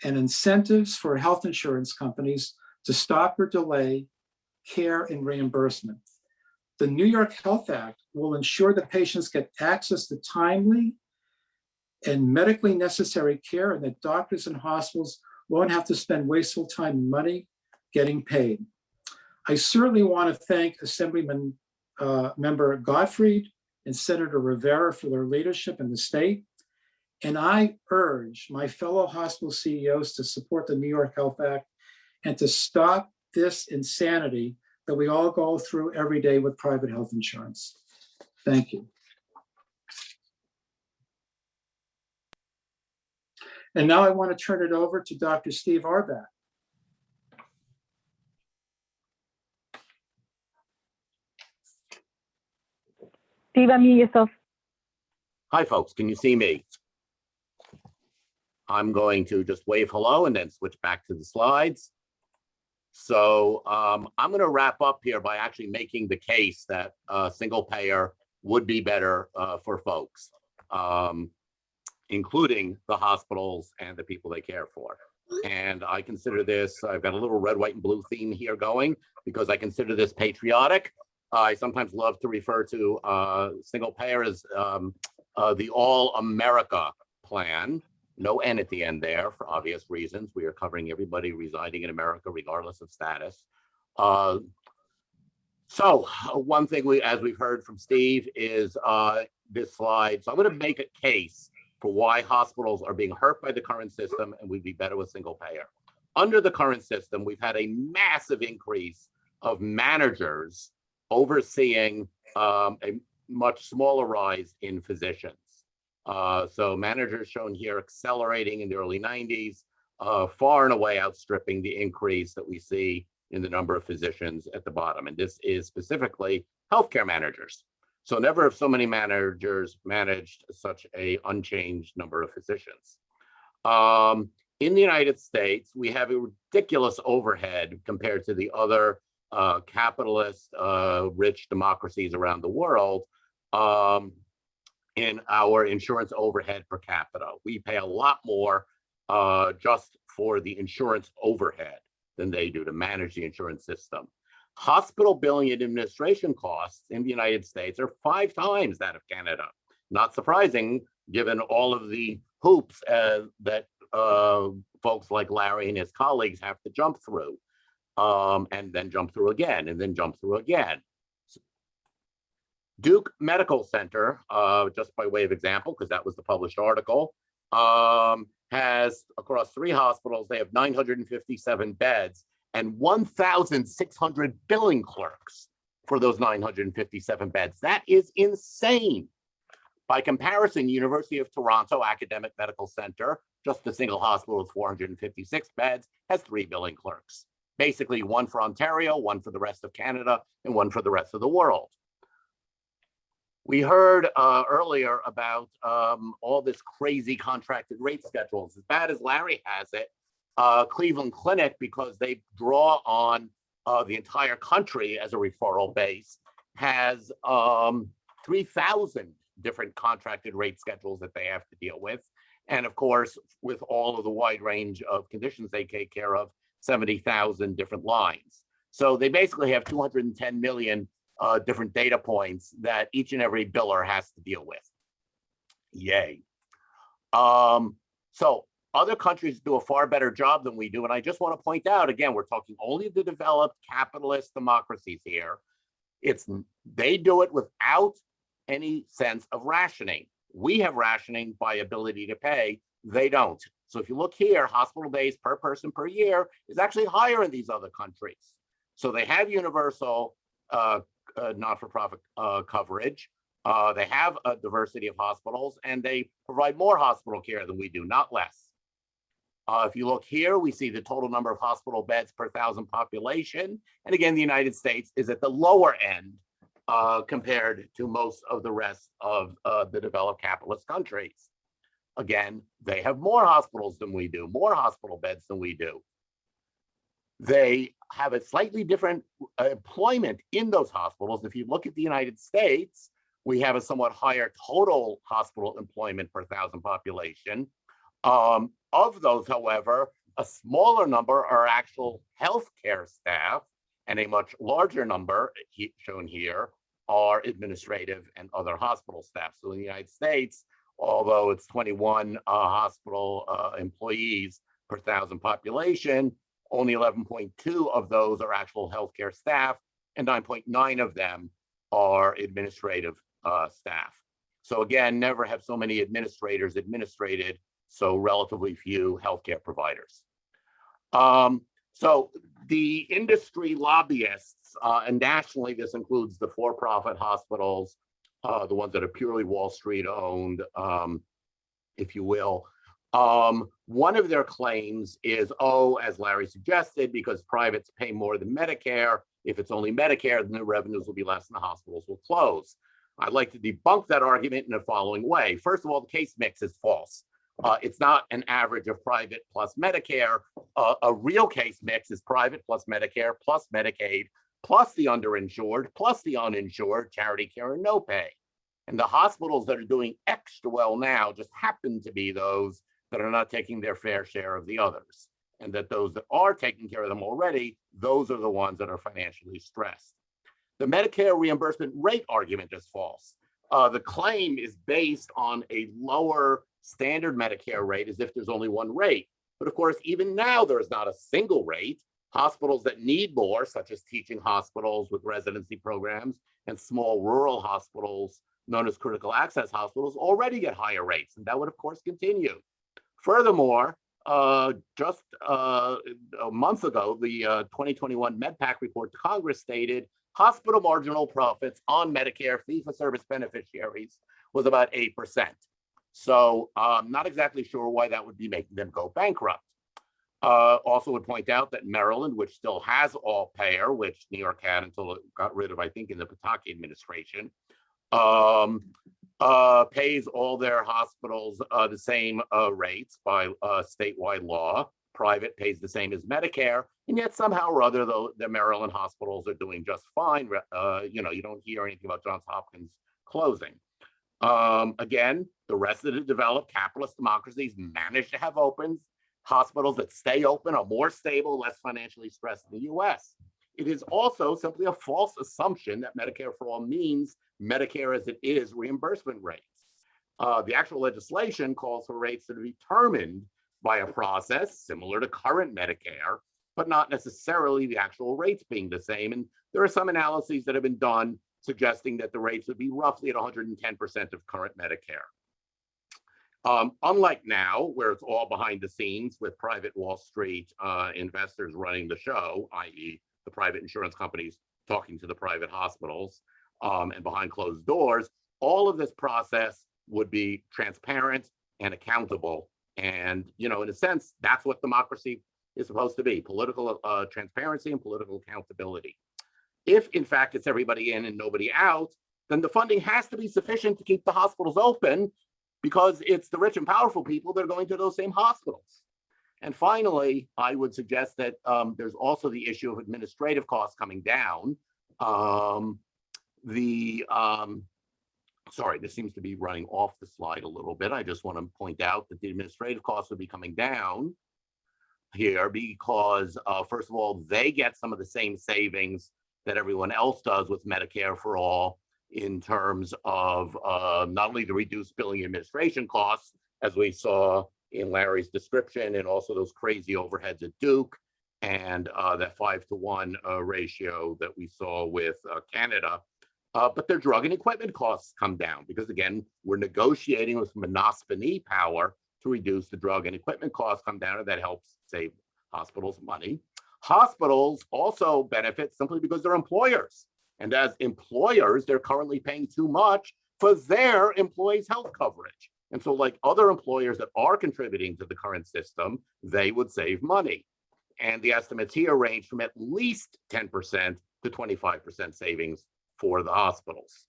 and incentives for health insurance companies to stop or delay care and reimbursement. The New York Health Act will ensure that patients get access to timely and medically necessary care and that doctors and hospitals won't have to spend wasteful time and money getting paid. I certainly want to thank Assemblyman Member Gottfried and Senator Rivera for their leadership in the state. And I urge my fellow hospital CEOs to support the New York Health Act and to stop this insanity that we all go through every day with private health insurance. Thank you. And now I want to turn it over to Dr. Steve Arbach. Steve, unmute yourself. Hi, folks. Can you see me? I'm going to just wave hello and then switch back to the slides. So I'm going to wrap up here by actually making the case that single payer would be better for folks, including the hospitals and the people they care for. And I consider this, I've got a little red, white, and blue theme here going because I consider this patriotic. I sometimes love to refer to single payer as the All America plan. No N at the end there for obvious reasons. We are covering everybody residing in America, regardless of status. So one thing as we've heard from Steve is this slide. So I'm going to make a case for why hospitals are being hurt by the current system and we'd be better with single payer. Under the current system, we've had a massive increase of managers overseeing a much smaller rise in physicians. So managers shown here accelerating in the early 90s, far and away outstripping the increase that we see in the number of physicians at the bottom. And this is specifically healthcare managers. So never have so many managers managed such a unchanged number of physicians. In the United States, we have a ridiculous overhead compared to the other capitalist rich democracies around the world. In our insurance overhead per capita. We pay a lot more just for the insurance overhead than they do to manage the insurance system. Hospital billing and administration costs in the United States are 5 times that of Canada. Not surprising, given all of the hoops that folks like Larry and his colleagues have to jump through, and then jump through again, and then jump through again. Duke Medical Center, just by way of example, because that was the published article, has across 3 hospitals, they have 957 beds and 1,600 billing clerks for those 957 beds. That is insane. By comparison, University of Toronto Academic Medical Center, just a single hospital with 456 beds, has 3 billing clerks. Basically 1 for Ontario, 1 for the rest of Canada, and 1 for the rest of the world. We heard earlier about all this crazy contracted rate schedules. As bad as Larry has it, Cleveland Clinic, because they draw on the entire country as a referral base, has 3,000 different contracted rate schedules that they have to deal with. And of course, with all of the wide range of conditions they take care of, 70,000 different lines. So they basically have 210 million different data points that each and every biller has to deal with. Yay. So other countries do a far better job than we do. And I just want to point out, again, we're talking only the developed capitalist democracies here. They do it without any sense of rationing. We have rationing by ability to pay. They don't. So if you look here, hospital days per person per year is actually higher in these other countries. So they have universal not-for-profit coverage. They have a diversity of hospitals, and they provide more hospital care than we do, not less. If you look here, we see the total number of hospital beds per 1,000 population. And again, the United States is at the lower end compared to most of the rest of the developed capitalist countries. Again, they have more hospitals than we do, more hospital beds than we do. They have a slightly different employment in those hospitals. If you look at the United States, we have a somewhat higher total hospital employment per 1,000 population. Of those, however, a smaller number are actual healthcare staff, and a much larger number, shown here, are administrative and other hospital staff. So in the United States, although it's 21 hospital employees per 1,000 population, only 11.2 of those are actual healthcare staff, and 9.9 of them are administrative staff. So again, never have so many administrators administrated so relatively few healthcare providers. So the industry lobbyists, and nationally, this includes the for-profit hospitals, the ones that are purely Wall Street owned, if you will. One of their claims is, as Larry suggested, because privates pay more than Medicare, if it's only Medicare, then the revenues will be less and the hospitals will close. I'd like to debunk that argument in the following way. First of all, the case mix is false. It's not an average of private plus Medicare. A real case mix is private plus Medicare plus Medicaid plus the underinsured plus the uninsured, charity care and no pay. And the hospitals that are doing extra well now just happen to be those that are not taking their fair share of the others. And that those that are taking care of them already, those are the ones that are financially stressed. The Medicare reimbursement rate argument is false. The claim is based on a lower standard Medicare rate as if there's only one rate. But of course, even now, there is not a single rate. Hospitals that need more, such as teaching hospitals with residency programs and small rural hospitals known as critical access hospitals, already get higher rates. And that would, of course, continue. Furthermore, just a month ago, the 2021 MedPAC report to Congress stated hospital marginal profits on Medicare fee-for-service beneficiaries was about 8%. So I'm not exactly sure why that would be making them go bankrupt. Also would point out that Maryland, which still has all payer, which New York had until it got rid of, I think, in the Pataki administration, pays all their hospitals the same rates by statewide law. Private pays the same as Medicare, and yet somehow or other, though, the Maryland hospitals are doing just fine. You know, you don't hear anything about Johns Hopkins closing. Again, the rest of the developed capitalist democracies manage to have opens. Hospitals that stay open are more stable, less financially stressed in the US. It is also simply a false assumption that Medicare for all means Medicare as it is reimbursement rates. The actual legislation calls for rates that are determined by a process similar to current Medicare, but not necessarily the actual rates being the same. And there are some analyses that have been done suggesting that the rates would be roughly at 110% of current Medicare. Unlike now, where it's all behind the scenes with private Wall Street investors running the show, i.e. the private insurance companies talking to the private hospitals and behind closed doors, all of this process would be transparent and accountable. And, you know, in a sense, that's what democracy is supposed to be, political transparency and political accountability. If, in fact, it's everybody in and nobody out, then the funding has to be sufficient to keep the hospitals open, because it's the rich and powerful people that are going to those same hospitals. And finally, I would suggest that there's also the issue of administrative costs coming down. Sorry, this seems to be running off the slide a little bit. I just want to point out that the administrative costs will be coming down here because, first of all, they get some of the same savings that everyone else does with Medicare for all, in terms of not only the reduced billing administration costs, as we saw in Larry's description, and also those crazy overheads at Duke, and that 5-to-1 ratio that we saw with Canada, but their drug and equipment costs come down because, again, we're negotiating with monospony power to reduce the drug and equipment costs come down, and that helps save hospitals money. Hospitals also benefit simply because they're employers. And as employers, they're currently paying too much for their employees' health coverage. And so like other employers that are contributing to the current system, they would save money. And the estimates here range from at least 10% to 25% savings for the hospitals.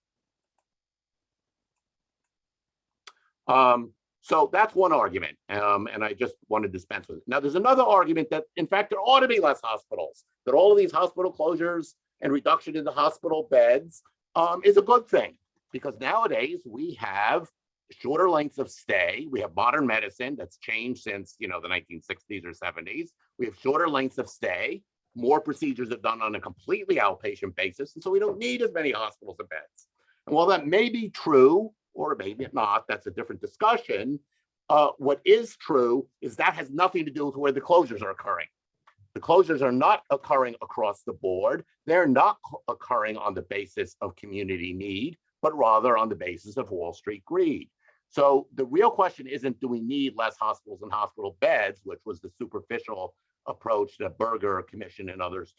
So that's one argument, and I just want to dispense with it. Now, there's another argument that, in fact, there ought to be less hospitals, that all of these hospital closures and reduction in the hospital beds is a good thing, because nowadays we have shorter lengths of stay. We have modern medicine that's changed since, you know, the 1960s or 70s. We have shorter lengths of stay. More procedures are done on a completely outpatient basis, and so we don't need as many hospitals and beds. And while that may be true, or maybe not, that's a different discussion. What is true is that has nothing to do with where the closures are occurring. The closures are not occurring across the board. They're not occurring on the basis of community need, but rather on the basis of Wall Street greed. So the real question isn't, do we need less hospitals and hospital beds, which was the superficial approach that Berger Commission and others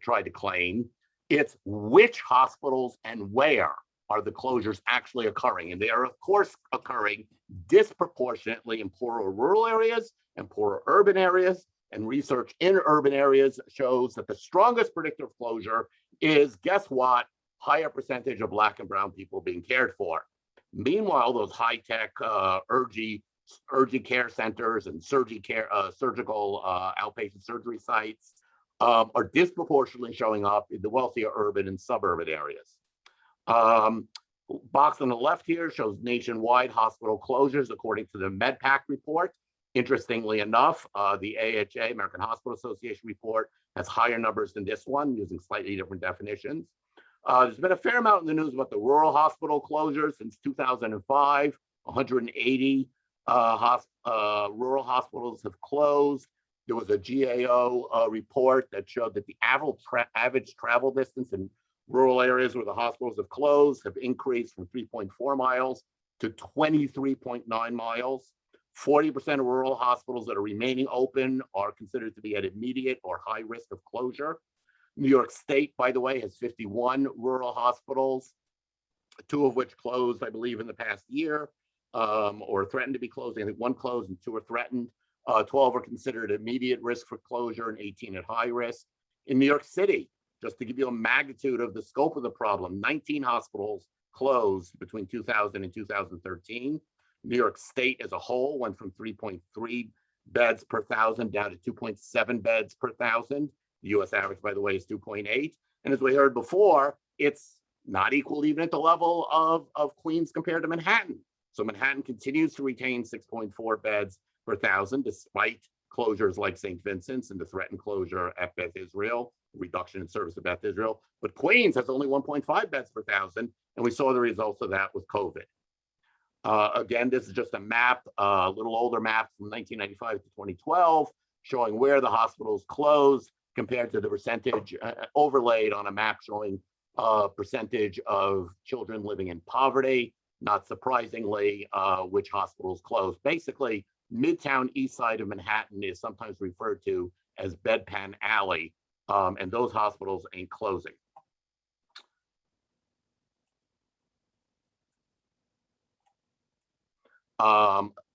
tried to claim. It's which hospitals and where are the closures actually occurring? And they are, of course, occurring disproportionately in poorer rural areas and poorer urban areas. And research in urban areas shows that the strongest predictor of closure is, guess what? Higher percentage of Black and brown people being cared for. Meanwhile, those high-tech urgent care centers and surgical outpatient surgery sites are disproportionately showing up in the wealthier urban and suburban areas. Box on the left here shows nationwide hospital closures according to the MedPAC report. Interestingly enough, the AHA, American Hospital Association report, has higher numbers than this one using slightly different definitions. There's been a fair amount in the news about the rural hospital closures since 2005. 180 rural hospitals have closed. There was a GAO report that showed that the average travel distance in rural areas where the hospitals have closed have increased from 3.4 miles to 23.9 miles. 40% of rural hospitals that are remaining open are considered to be at immediate or high risk of closure. New York State, by the way, has 51 rural hospitals, 2 of which closed, I believe, in the past year, or threatened to be closing. I think 1 closed and 2 are threatened. 12 are considered immediate risk for closure and 18 at high risk. In New York City, just to give you a magnitude of the scope of the problem, 19 hospitals closed between 2000 and 2013. New York State as a whole went from 3.3 beds per thousand down to 2.7 beds per thousand. The US average, by the way, is 2.8. And as we heard before, it's not equal even at the level of Queens compared to Manhattan. So Manhattan continues to retain 6.4 beds per thousand, despite closures like St. Vincent's and the threatened closure at Beth Israel, reduction in service to Beth Israel. But Queens has only 1.5 beds per thousand, and we saw the results of that with COVID. Again, this is just a map, a little older map from 1995 to 2012, showing where the hospitals closed compared to the percentage overlaid on a map showing percentage of children living in poverty. Not surprisingly, which hospitals closed. Basically, Midtown east side of Manhattan is sometimes referred to as Bedpan Alley, and those hospitals ain't closing.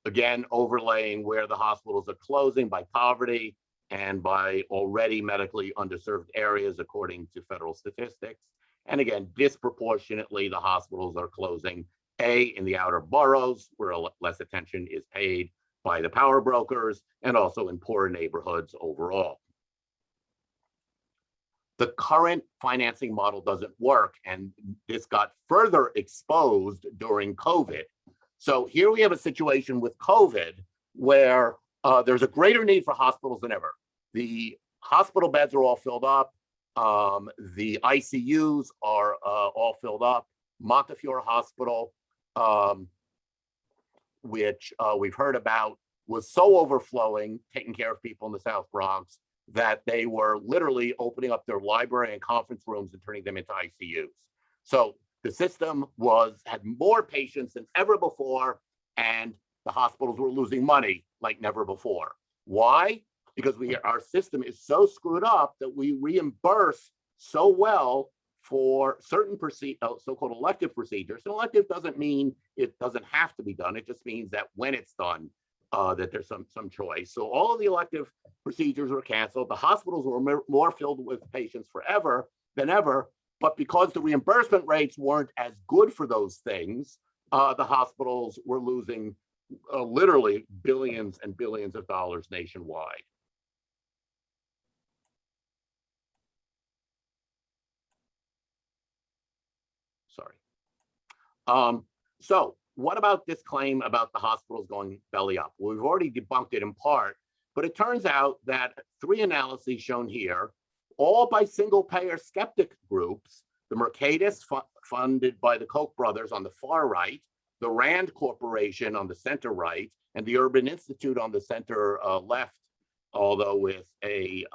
Again, overlaying where the hospitals are closing by poverty and by already medically underserved areas, according to federal statistics. And again, disproportionately, the hospitals are closing, A, in the outer boroughs, where less attention is paid by the power brokers, and also in poorer neighborhoods overall. The current financing model doesn't work, and this got further exposed during COVID. So here we have a situation with COVID where there's a greater need for hospitals than ever. The hospital beds are all filled up. The ICUs are all filled up. Montefiore Hospital, which we've heard about, was so overflowing, taking care of people in the South Bronx, that they were literally opening up their library and conference rooms and turning them into ICUs. So the system had more patients than ever before, and the hospitals were losing money like never before. Why? Because our system is so screwed up that we reimburse so well for certain so-called elective procedures. And elective doesn't mean it doesn't have to be done. It just means that when it's done, that there's some choice. So all of the elective procedures were canceled. The hospitals were more filled with patients than ever. But because the reimbursement rates weren't as good for those things, the hospitals were losing literally billions and billions of dollars nationwide. Sorry. So what about this claim about the hospitals going belly up? Well, we've already debunked it in part, but it turns out that 3 analyses shown here, all by single payer skeptic groups, the Mercatus funded by the Koch brothers on the far right, the Rand Corporation on the center right, and the Urban Institute on the center left, although with a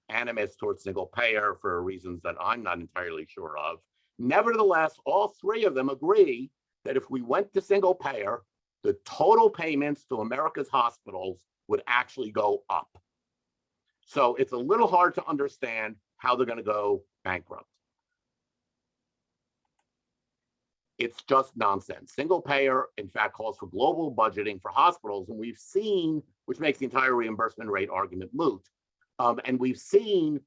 animus towards single payer for reasons that I'm not entirely sure of. Nevertheless, all 3 of them agree that if we went to single payer, the total payments to America's hospitals would actually go up. So it's a little hard to understand how they're going to go bankrupt. It's just nonsense. Single payer, in fact, calls for global budgeting for hospitals, and we've seen, which makes the entire reimbursement rate argument moot. And we've seen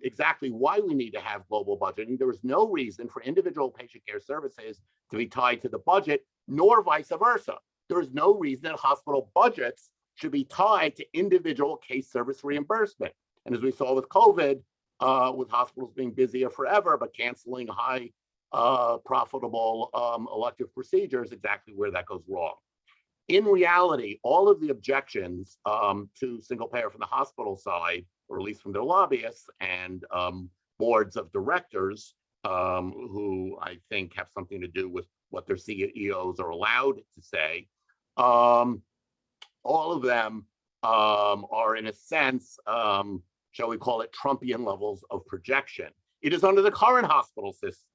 exactly why we need to have global budgeting. There is no reason for individual patient care services to be tied to the budget, nor vice versa. There is no reason that hospital budgets should be tied to individual case service reimbursement. And as we saw with COVID, with hospitals being busier forever, but canceling high profitable elective procedures, exactly where that goes wrong. In reality, all of the objections to single payer from the hospital side, or at least from their lobbyists and boards of directors, who I think have something to do with what their CEOs are allowed to say, all of them are in a sense, shall we call it, Trumpian levels of projection. It is under the current hospital system,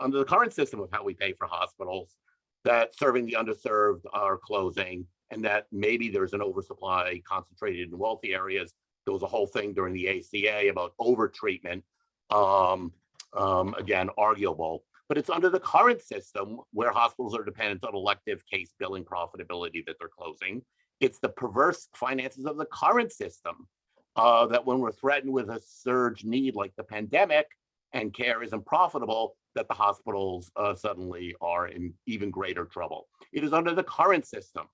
under the current system of how we pay for hospitals, that serving the underserved are closing, and that maybe there's an oversupply concentrated in wealthy areas. There was a whole thing during the ACA about overtreatment, again, arguable. But it's under the current system where hospitals are dependent on elective case billing profitability that they're closing. It's the perverse finances of the current system that when we're threatened with a surge need like the pandemic and care isn't profitable, that the hospitals suddenly are in even greater trouble. It is under the current system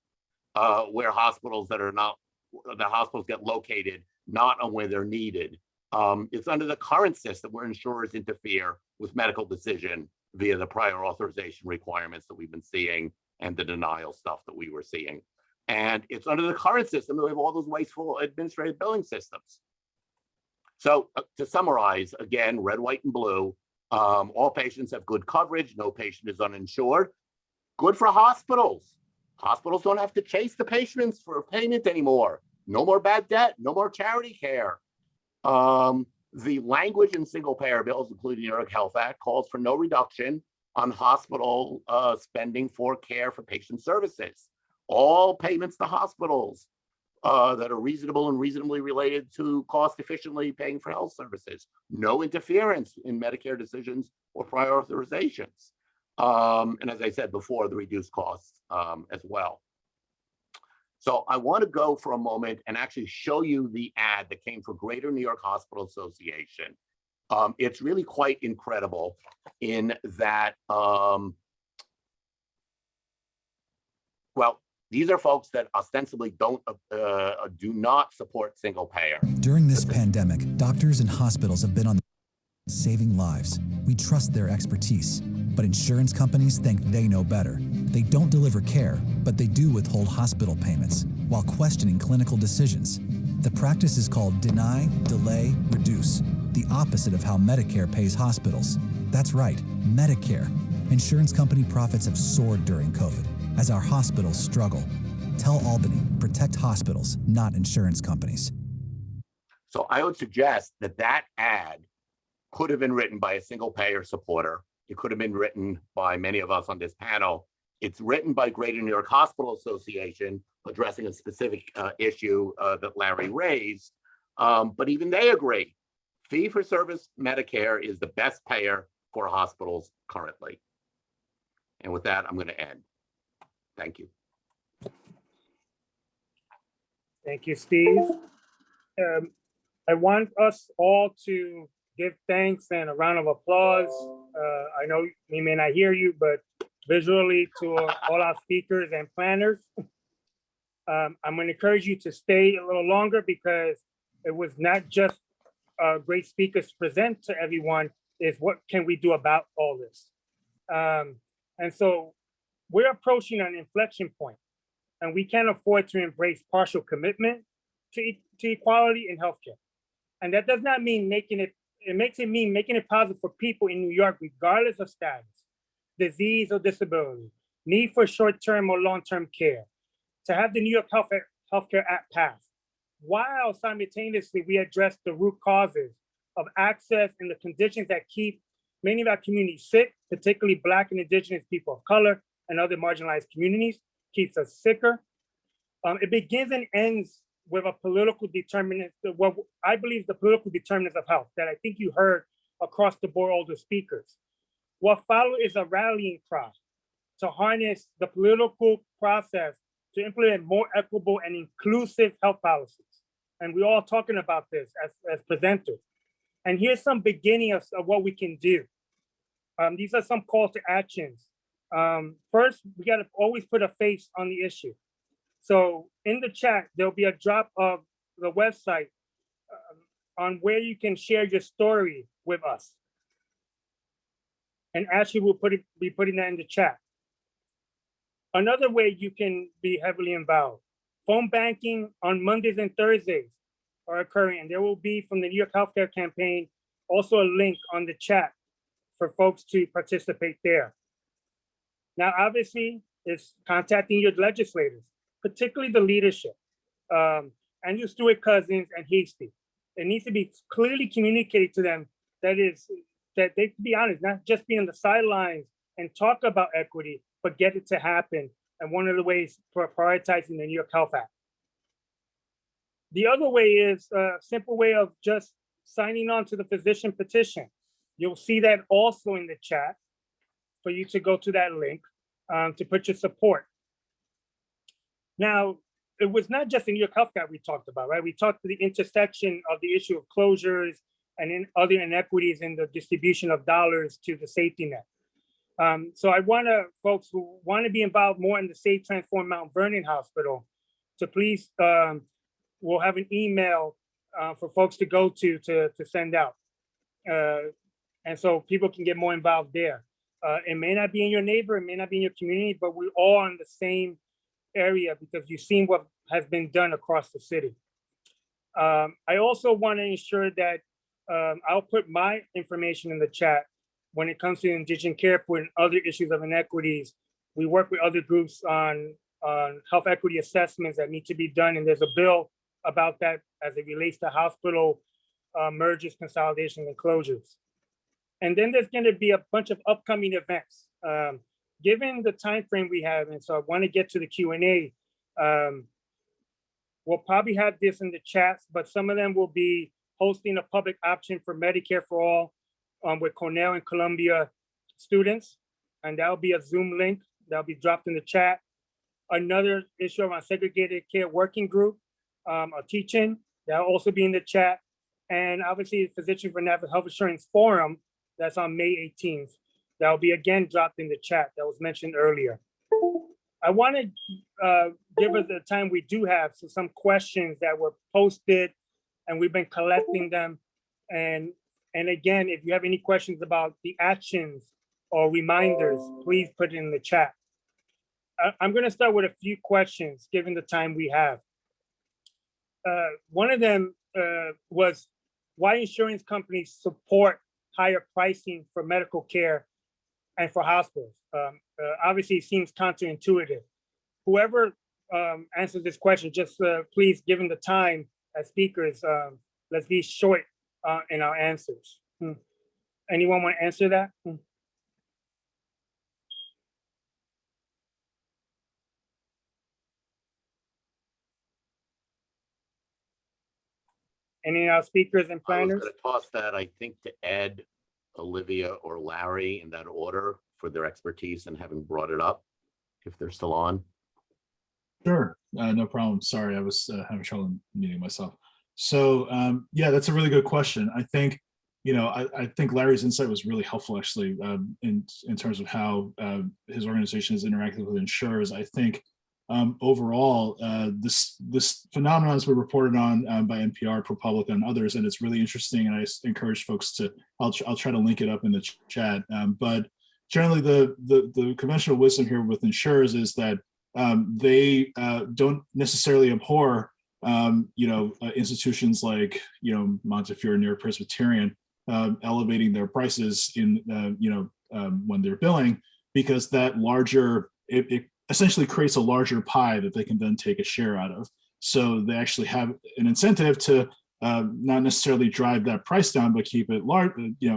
where hospitals that are not, the hospitals get located not on where they're needed. It's under the current system where insurers interfere with medical decision via the prior authorization requirements that we've been seeing and the denial stuff that we were seeing. And it's under the current system that we have all those wasteful administrative billing systems. So to summarize, again, red, white, and blue, all patients have good coverage. No patient is uninsured. Good for hospitals. Hospitals don't have to chase the patients for payment anymore. No more bad debt, no more charity care. The language in single payer bills, including the New York Health Act, calls for no reduction on hospital spending for care for patient services. All payments to hospitals that are reasonable and reasonably related to cost efficiently paying for health services. No interference in Medicare decisions or prior authorizations. And as I said before, the reduced costs as well. So I want to go for a moment and actually show you the ad that came from Greater New York Hospital Association. It's really quite incredible in that, well, these are folks that ostensibly do not support single payer. During this pandemic, doctors and hospitals have been on saving lives. We trust their expertise, but insurance companies think they know better. They don't deliver care, but they do withhold hospital payments while questioning clinical decisions. The practice is called deny, delay, reduce, the opposite of how Medicare pays hospitals. That's right, Medicare. Insurance company profits have soared during COVID as our hospitals struggle. Tell Albany, protect hospitals, not insurance companies. So I would suggest that that ad could have been written by a single payer supporter. It could have been written by many of us on this panel. It's written by Greater New York Hospital Association, addressing a specific issue that Larry raised. But even they agree, fee-for-service Medicare is the best payer for hospitals currently. And with that, I'm going to end. Thank you. Thank you, Steve. I want us all to give thanks and a round of applause. I know we may not hear you, but visually to all our speakers and planners. I'm going to encourage you to stay a little longer because it was not just great speakers to present to everyone, is what can we do about all this? And so we're approaching an inflection point, and we can't afford to embrace partial commitment to equality in healthcare. And that does not mean making it possible for people in New York, regardless of status, disease or disability, need for short-term or long-term care, to have the New York Healthcare Act passed, while simultaneously we address the root causes of access and the conditions that keep many of our communities sick, particularly Black and Indigenous people of color and other marginalized communities, keeps us sicker. It begins and ends with a political determinant, what I believe is the political determinants of health that I think you heard across the board, all the speakers. What follows is a rallying cry to harness the political process to implement more equitable and inclusive health policies. and we're all talking about this as presenters. And here's some beginning of what we can do. These are some calls to actions. First, we got to always put a face on the issue. So in the chat, there'll be a drop of the website on where you can share your story with us. And Ashley will be putting that in the chat. Another way you can be heavily involved, phone banking on Mondays and Thursdays are occurring, and there will be from the New York Healthcare Campaign also a link on the chat for folks to participate there. Now, obviously, it's contacting your legislators, particularly the leadership, and your Stewart Cousins and Hasty. It needs to be clearly communicated to them that they can be honest, not just be on the sidelines and talk about equity, but get it to happen. And one of the ways for prioritizing the New York Health Act. The other way is a simple way of just signing on to the physician petition. You'll see that also in the chat for you to go to that link to put your support. Now, it was not just the New York Health Act we talked about, right? We talked to the intersection of the issue of closures and in other inequities in the distribution of dollars to the safety net. So I want folks who want to be involved more in the Save Transform Mount Vernon Hospital to please, we'll have an email for folks to go to send out. And so people can get more involved there. It may not be in your neighbor, it may not be in your community, but we're all in the same area because you've seen what has been done across the city. I also want to ensure that I'll put my information in the chat when it comes to indigent care pool and other issues of inequities. We work with other groups on health equity assessments that need to be done. And there's a bill about that as it relates to hospital mergers, consolidations, and closures. And then there's going to be a bunch of upcoming events. Given the time frame we have, and so I want to get to the Q&A, we'll probably have this in the chats, but some of them will be hosting a public option for Medicare for All with Cornell and Columbia students. And that'll be a Zoom link that'll be dropped in the chat. Another issue around segregated care working group, a teaching, that'll also be in the chat. And obviously the Physician for National Health Insurance Forum, that's on May 18th. That'll be again dropped in the chat that was mentioned earlier. I want to give us the time we do have some questions that were posted and we've been collecting them. And again, if you have any questions about the actions or reminders, please put it in the chat. I'm going to start with a few questions given the time we have. One of them was why insurance companies support higher pricing for medical care and for hospitals. Obviously, it seems counterintuitive. Whoever answers this question, just please, given the time as speakers, let's be short in our answers. Anyone want to answer that? Any of our speakers and I was planners? going to toss that, I think, to Ed, Olivia, or Larry in that order for their expertise and having brought it up, if they're still on. Sure, no problem. Sorry, I was having trouble muting myself. So yeah, that's a really good question. I think, I think Larry's insight was really helpful actually in terms of how his organization has interacted with insurers. I think overall, this phenomenon has been reported on by NPR, ProPublica, and others, and it's really interesting. And I encourage folks to, I'll try to link it up in the chat. But generally, the conventional wisdom here with insurers is that they don't necessarily abhor, institutions like Montefiore Near Presbyterian elevating their prices in when they're billing, because that larger it essentially creates a larger pie that they can then take a share out of. So they actually have an incentive to not necessarily drive that price down, but keep it large,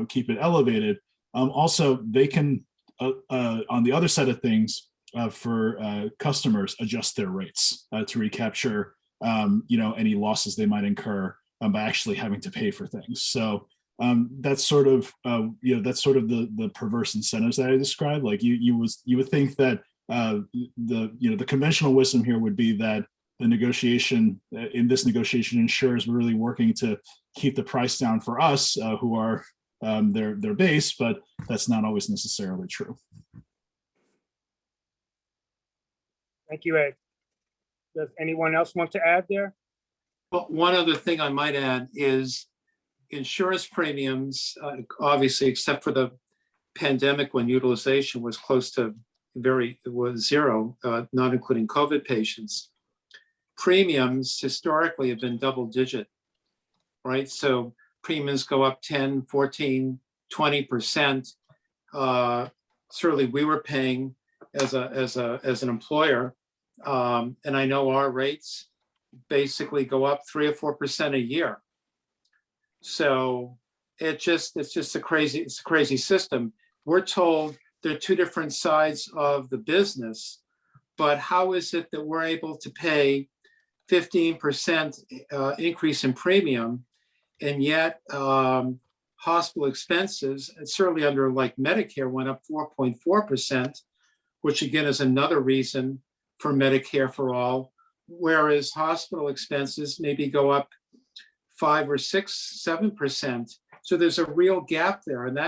keep it elevated. Also, they can on the other side of things, for customers, adjust their rates to recapture any losses they might incur by actually having to pay for things. So that's sort of the perverse incentives that I described. Like you would think that the conventional wisdom here would be that the negotiation, in this negotiation, insurers were really working to keep the price down for us who are their base, but that's not always necessarily true. Thank you, Ed. Does anyone else want to add there? Well, one other thing I might add is insurance premiums, obviously, except for the pandemic when utilization was close to zero, not including COVID patients. Premiums historically have been double digit, right? So premiums go up 10, 14, 20%. Certainly we were paying as an employer, and I know our rates basically go up 3 or 4% a year. So it's just a crazy system. We're told there are two different sides of the business, but how is it that we're able to pay 15% increase in premium, and yet hospital expenses, and certainly under like Medicare, went up 4.4%, which again is another reason for Medicare for all, whereas hospital expenses maybe go up 5 or 6, 7%. So there's a real gap there, and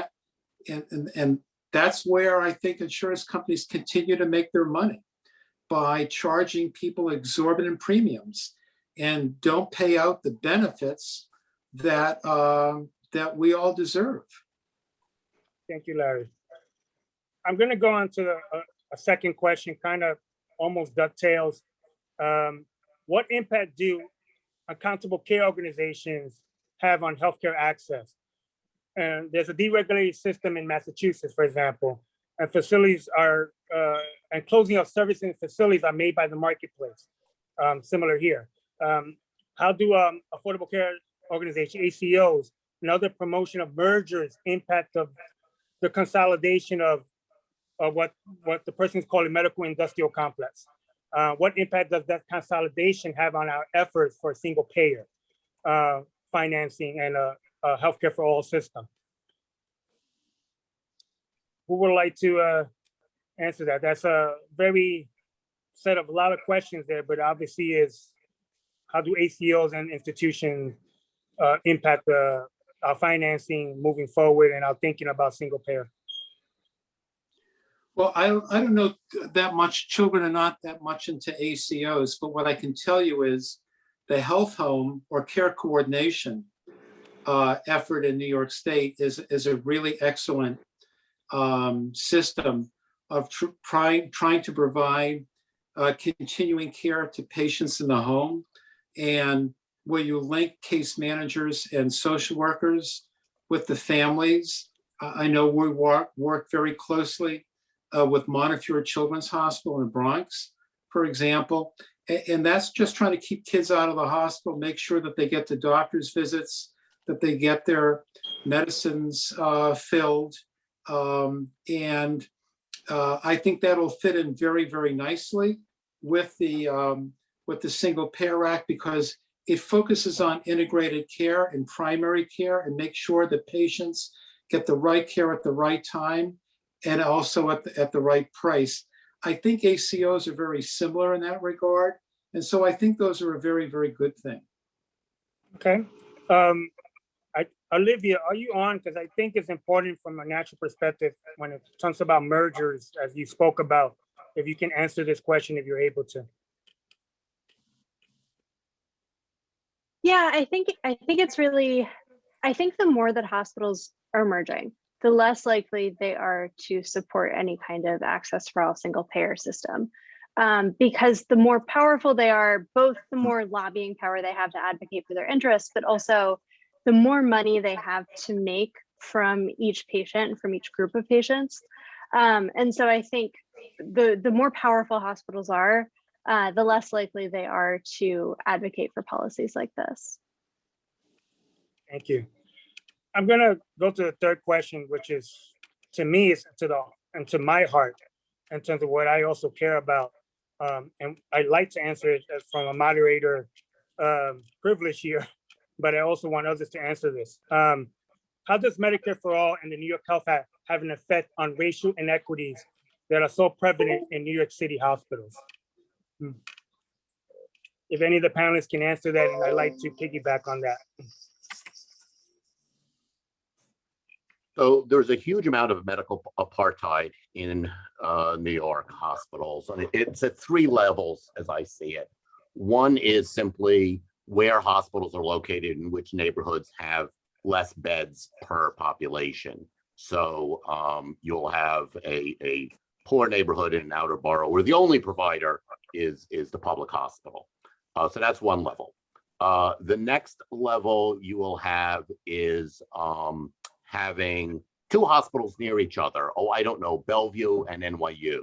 that's where I think insurance companies continue to make their money, by charging people exorbitant premiums and don't pay out the benefits that that we all deserve. Thank you, Larry. I'm going to go on to a second question, kind of almost ducktails. What impact do accountable care organizations have on healthcare access? And there's a deregulated system in Massachusetts, for example, and facilities are, and closing of services in facilities are made by the marketplace, similar here. How do affordable care organizations, ACOs, and other promotion of mergers impact of the consolidation of what the person is calling medical industrial complex? What impact does that consolidation have on our efforts for single payer financing and a healthcare for all system? Who would like to answer that? That's a very set of a lot of questions there, but obviously is how do ACOs and institutions impact our financing moving forward and our thinking about single payer? Well, I don't know that much. Children are not that much into ACOs, but what I can tell you is the health home or care coordination effort in New York State is a really excellent system of trying to provide continuing care to patients in the home, and where you link case managers and social workers with the families. I know we work very closely with Montefiore Children's Hospital in the Bronx, for example, and that's just trying to keep kids out of the hospital, make sure that they get the doctor's visits, that they get their medicines filled. And I think that'll fit in very, very nicely with the Single Payer Act, because it focuses on integrated care and primary care and make sure that patients get the right care at the right time and also at the right price. I think ACOs are very similar in that regard. And so I think those are a very, very good thing. Okay. Olivia, are you on? Because I think it's important from a national perspective when it talks about mergers, as you spoke about, if you can answer this question, if you're able to. Yeah, I think it's really, I think the more that hospitals are merging, the less likely they are to support any kind of access for all single payer system. Because the more powerful they are, both the more lobbying power they have to advocate for their interests, but also the more money they have to make from each patient, from each group of patients. And so I think the more powerful hospitals are, the less likely they are to advocate for policies like this. Thank you. I'm gonna go to the third question, which is, to me, is to my heart in terms of what I also care about. And I'd like to answer it from a moderator privilege here, but I also want others to answer this. How does Medicare for All and the New York Health Act have an effect on racial inequities that are so prevalent in New York City hospitals? if any of the panelists can answer that, and I'd like to piggyback on that. So there's a huge amount of medical apartheid in New York hospitals, and it's at three levels as I see it. One is simply where hospitals are located and which neighborhoods have less beds per population. So you'll have a poor neighborhood in an outer borough where the only provider is the public hospital. So that's one level. The next level you will have is having two hospitals near each other. Oh, I don't know, Bellevue and NYU,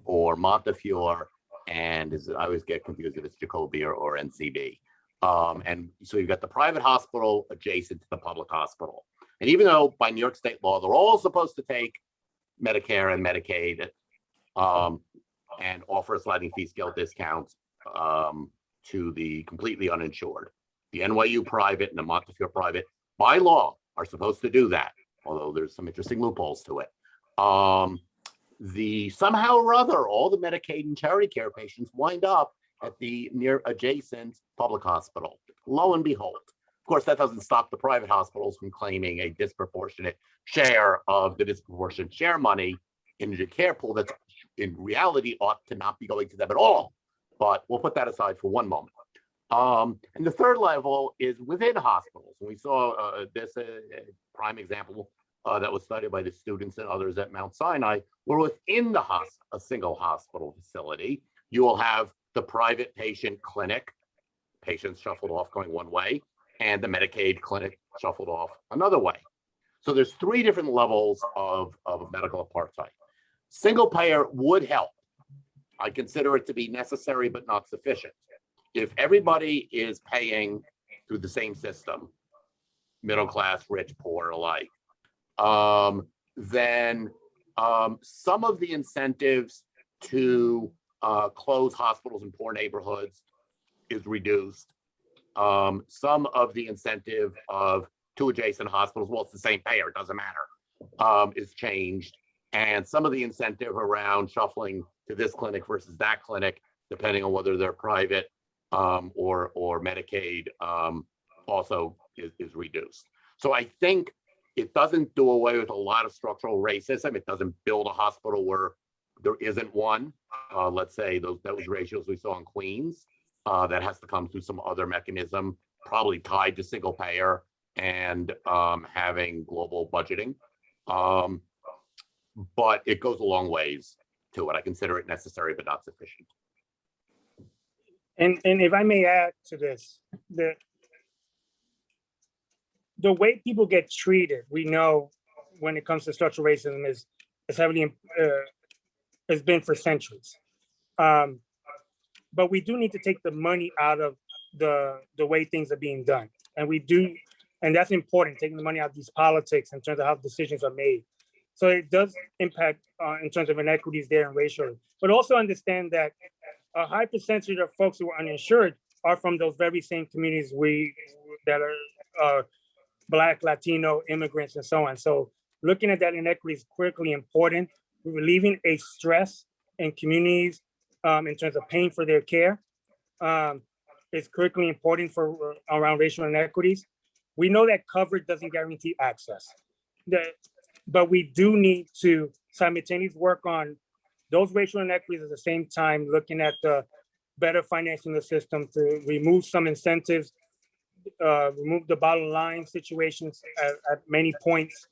or Montefiore, and I always get confused if it's Jacobi or NCB. And so you've got the private hospital adjacent to the public hospital. And even though by New York state law, they're all supposed to take Medicare and Medicaid and offer a sliding fee scale discount to the completely uninsured. The NYU private and the Montefiore private, by law, are supposed to do that, although there's some interesting loopholes to it. Somehow or other, all the Medicaid and charity care patients wind up at the near adjacent public hospital. Lo and behold, of course, that doesn't stop the private hospitals from claiming a disproportionate share of the disproportionate share money in the care pool that in reality ought to not be going to them at all. But we'll put that aside for one moment. And the third level is within hospitals. We saw this prime example that was studied by the students and others at Mount Sinai, where within a single hospital facility, you will have the private patient clinic, patients shuffled off going one way, and the Medicaid clinic shuffled off another way. So there's three different levels of medical apartheid. Single payer would help. I consider it to be necessary but not sufficient. If everybody is paying through the same system, middle class, rich, poor alike, then some of the incentives to close hospitals in poor neighborhoods is reduced. Some of the incentive of two adjacent hospitals, well, it's the same payer, it doesn't matter, is changed. And some of the incentive around shuffling to this clinic versus that clinic, depending on whether they're private or Medicaid, also is reduced. So I think it doesn't do away with a lot of structural racism. It doesn't build a hospital where there isn't one. Let's say those ratios we saw in Queens, that has to come through some other mechanism, probably tied to single payer and having global budgeting. But it goes a long ways to it. I consider it necessary, but not sufficient. And if I may add to this, the way people get treated, we know when it comes to structural racism is heavily has been for centuries. But we do need to take the money out of the way things are being done, and we do, and that's important. Taking the money out of these politics in terms of how decisions are made. So it does impact in terms of inequities there and racially, but also understand that a high percentage of folks who are uninsured are from those very same communities that are Black, Latino, immigrants, and so on. So looking at that inequity is critically important. Relieving a stress in communities in terms of paying for their care is critically important for around racial inequities. We know that coverage doesn't guarantee access. But we do need to simultaneously work on those racial inequities at the same time, looking at the better financing the system to remove some incentives, remove the bottom line situations at many points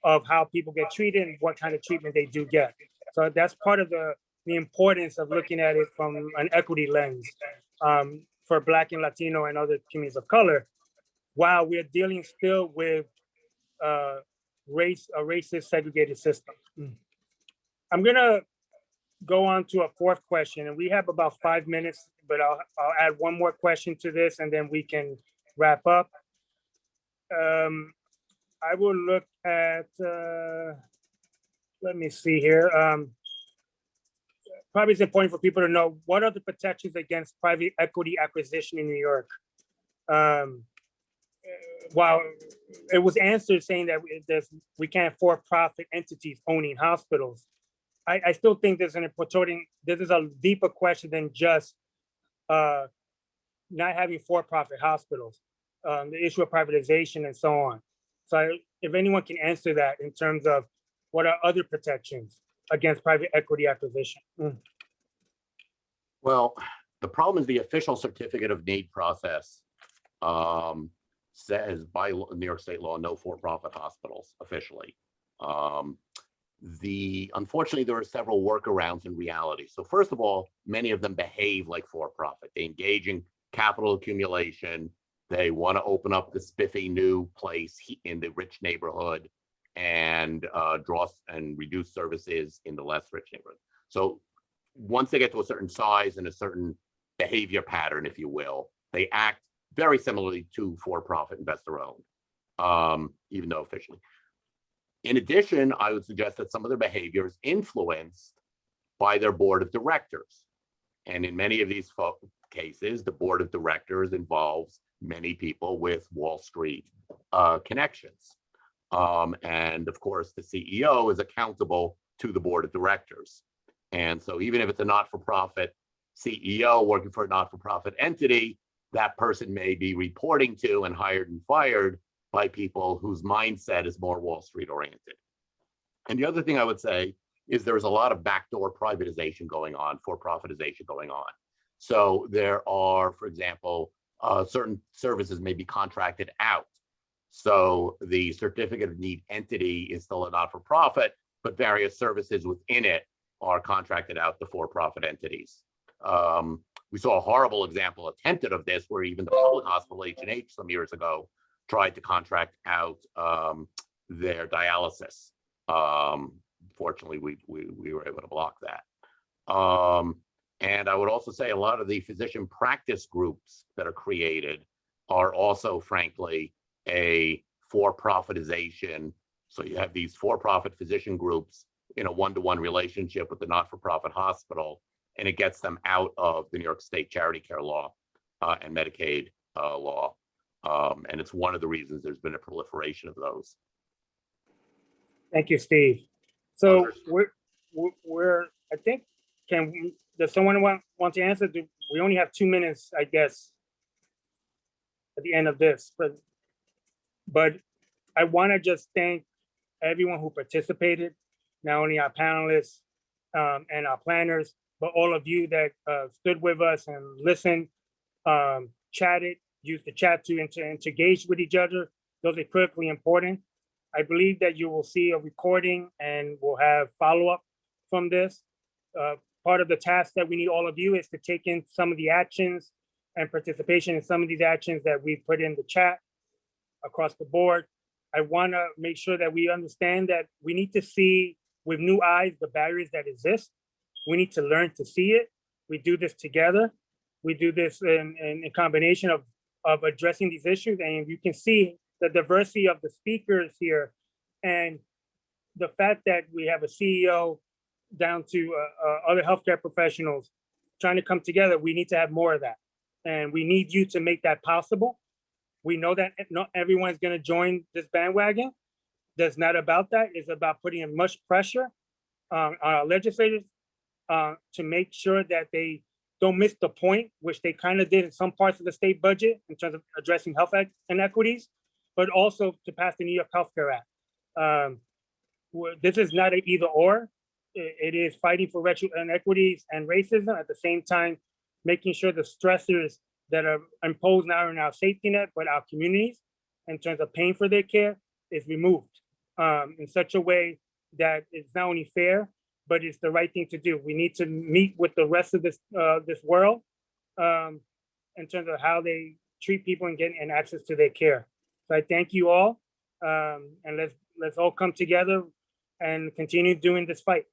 of how people get treated and what kind of treatment they do get. So that's part of the importance of looking at it from an equity lens for Black and Latino and other communities of color, while we're dealing still with a racist segregated system. I'm gonna go on to a fourth question, and we have about 5 minutes, but I'll add one more question to this and then we can wrap up. I will look at, let me see here. Probably it's important for people to know what are the protections against private equity acquisition in New York. While it was answered saying that we can't have for-profit entities owning hospitals, I still think there's an important, this is a deeper question than just not having for-profit hospitals, the issue of privatization and so on. So if anyone can answer that in terms of what are other protections against private equity acquisition? Well, the problem is the official certificate of need process says by New York State law, no for-profit hospitals officially. Unfortunately, there are several workarounds in reality. So first of all, many of them behave like for-profit. They engage in capital accumulation. They want to open up the spiffy new place in the rich neighborhood and draw and reduce services in the less rich neighborhood. So once they get to a certain size and a certain behavior pattern, if you will, they act very similarly to for-profit investor-owned, even though officially. In addition, I would suggest that some of their behavior is influenced by their board of directors. And in many of these cases, the board of directors involves many people with Wall Street connections. And of course, the CEO is accountable to the board of directors. And so even if it's a not-for-profit CEO working for a not-for-profit entity, that person may be reporting to and hired and fired by people whose mindset is more Wall Street oriented. And the other thing I would say is there's a lot of backdoor privatization going on, for-profitization going on. So there are, for example, certain services may be contracted out. So the certificate of need entity is still a not-for-profit, but various services within it are contracted out to for-profit entities. We saw a horrible example attempted of this, where even the public hospital H&H some years ago tried to contract out their dialysis. Fortunately, we were able to block that. And I would also say a lot of the physician practice groups that are created are also, frankly, a for-profitization. So you have these for-profit physician groups in a one-to-one relationship with the not-for-profit hospital, and it gets them out of the New York State charity care law and Medicaid law. And it's one of the reasons there's been a proliferation of those. Thank you, Steve. So we're I think, does someone want to answer? We only have 2 minutes, I guess, at the end of this, but I want to just thank everyone who participated, not only our panelists and our planners, but all of you that stood with us and listened, chatted, used the chat to engage with each other. Those are critically important. I believe that you will see a recording and we'll have follow-up from this. Part of the task that we need all of you is to take in some of the actions and participation in some of these actions that we've put in the chat across the board. I want to make sure that we understand that we need to see with new eyes the barriers that exist. We need to learn to see it. We do this together. We do this in combination of addressing these issues. And you can see the diversity of the speakers here and the fact that we have a CEO down to other healthcare professionals trying to come together. We need to have more of that. And we need you to make that possible. We know that not everyone's going to join this bandwagon. That's not about that. It's about putting in much pressure on our legislators to make sure that they don't miss the point, which they kind of did in some parts of the state budget in terms of addressing health inequities, but also to pass the New York Healthcare Act. This is not an either or. It is fighting for racial inequities and racism at the same time, making sure the stressors that are imposed now in our safety net, but our communities in terms of paying for their care is removed in such a way that it's not only fair, but it's the right thing to do. We need to meet with the rest of this world in terms of how they treat people and getting access to their care. So I thank you all, and let's all come together and continue doing this fight.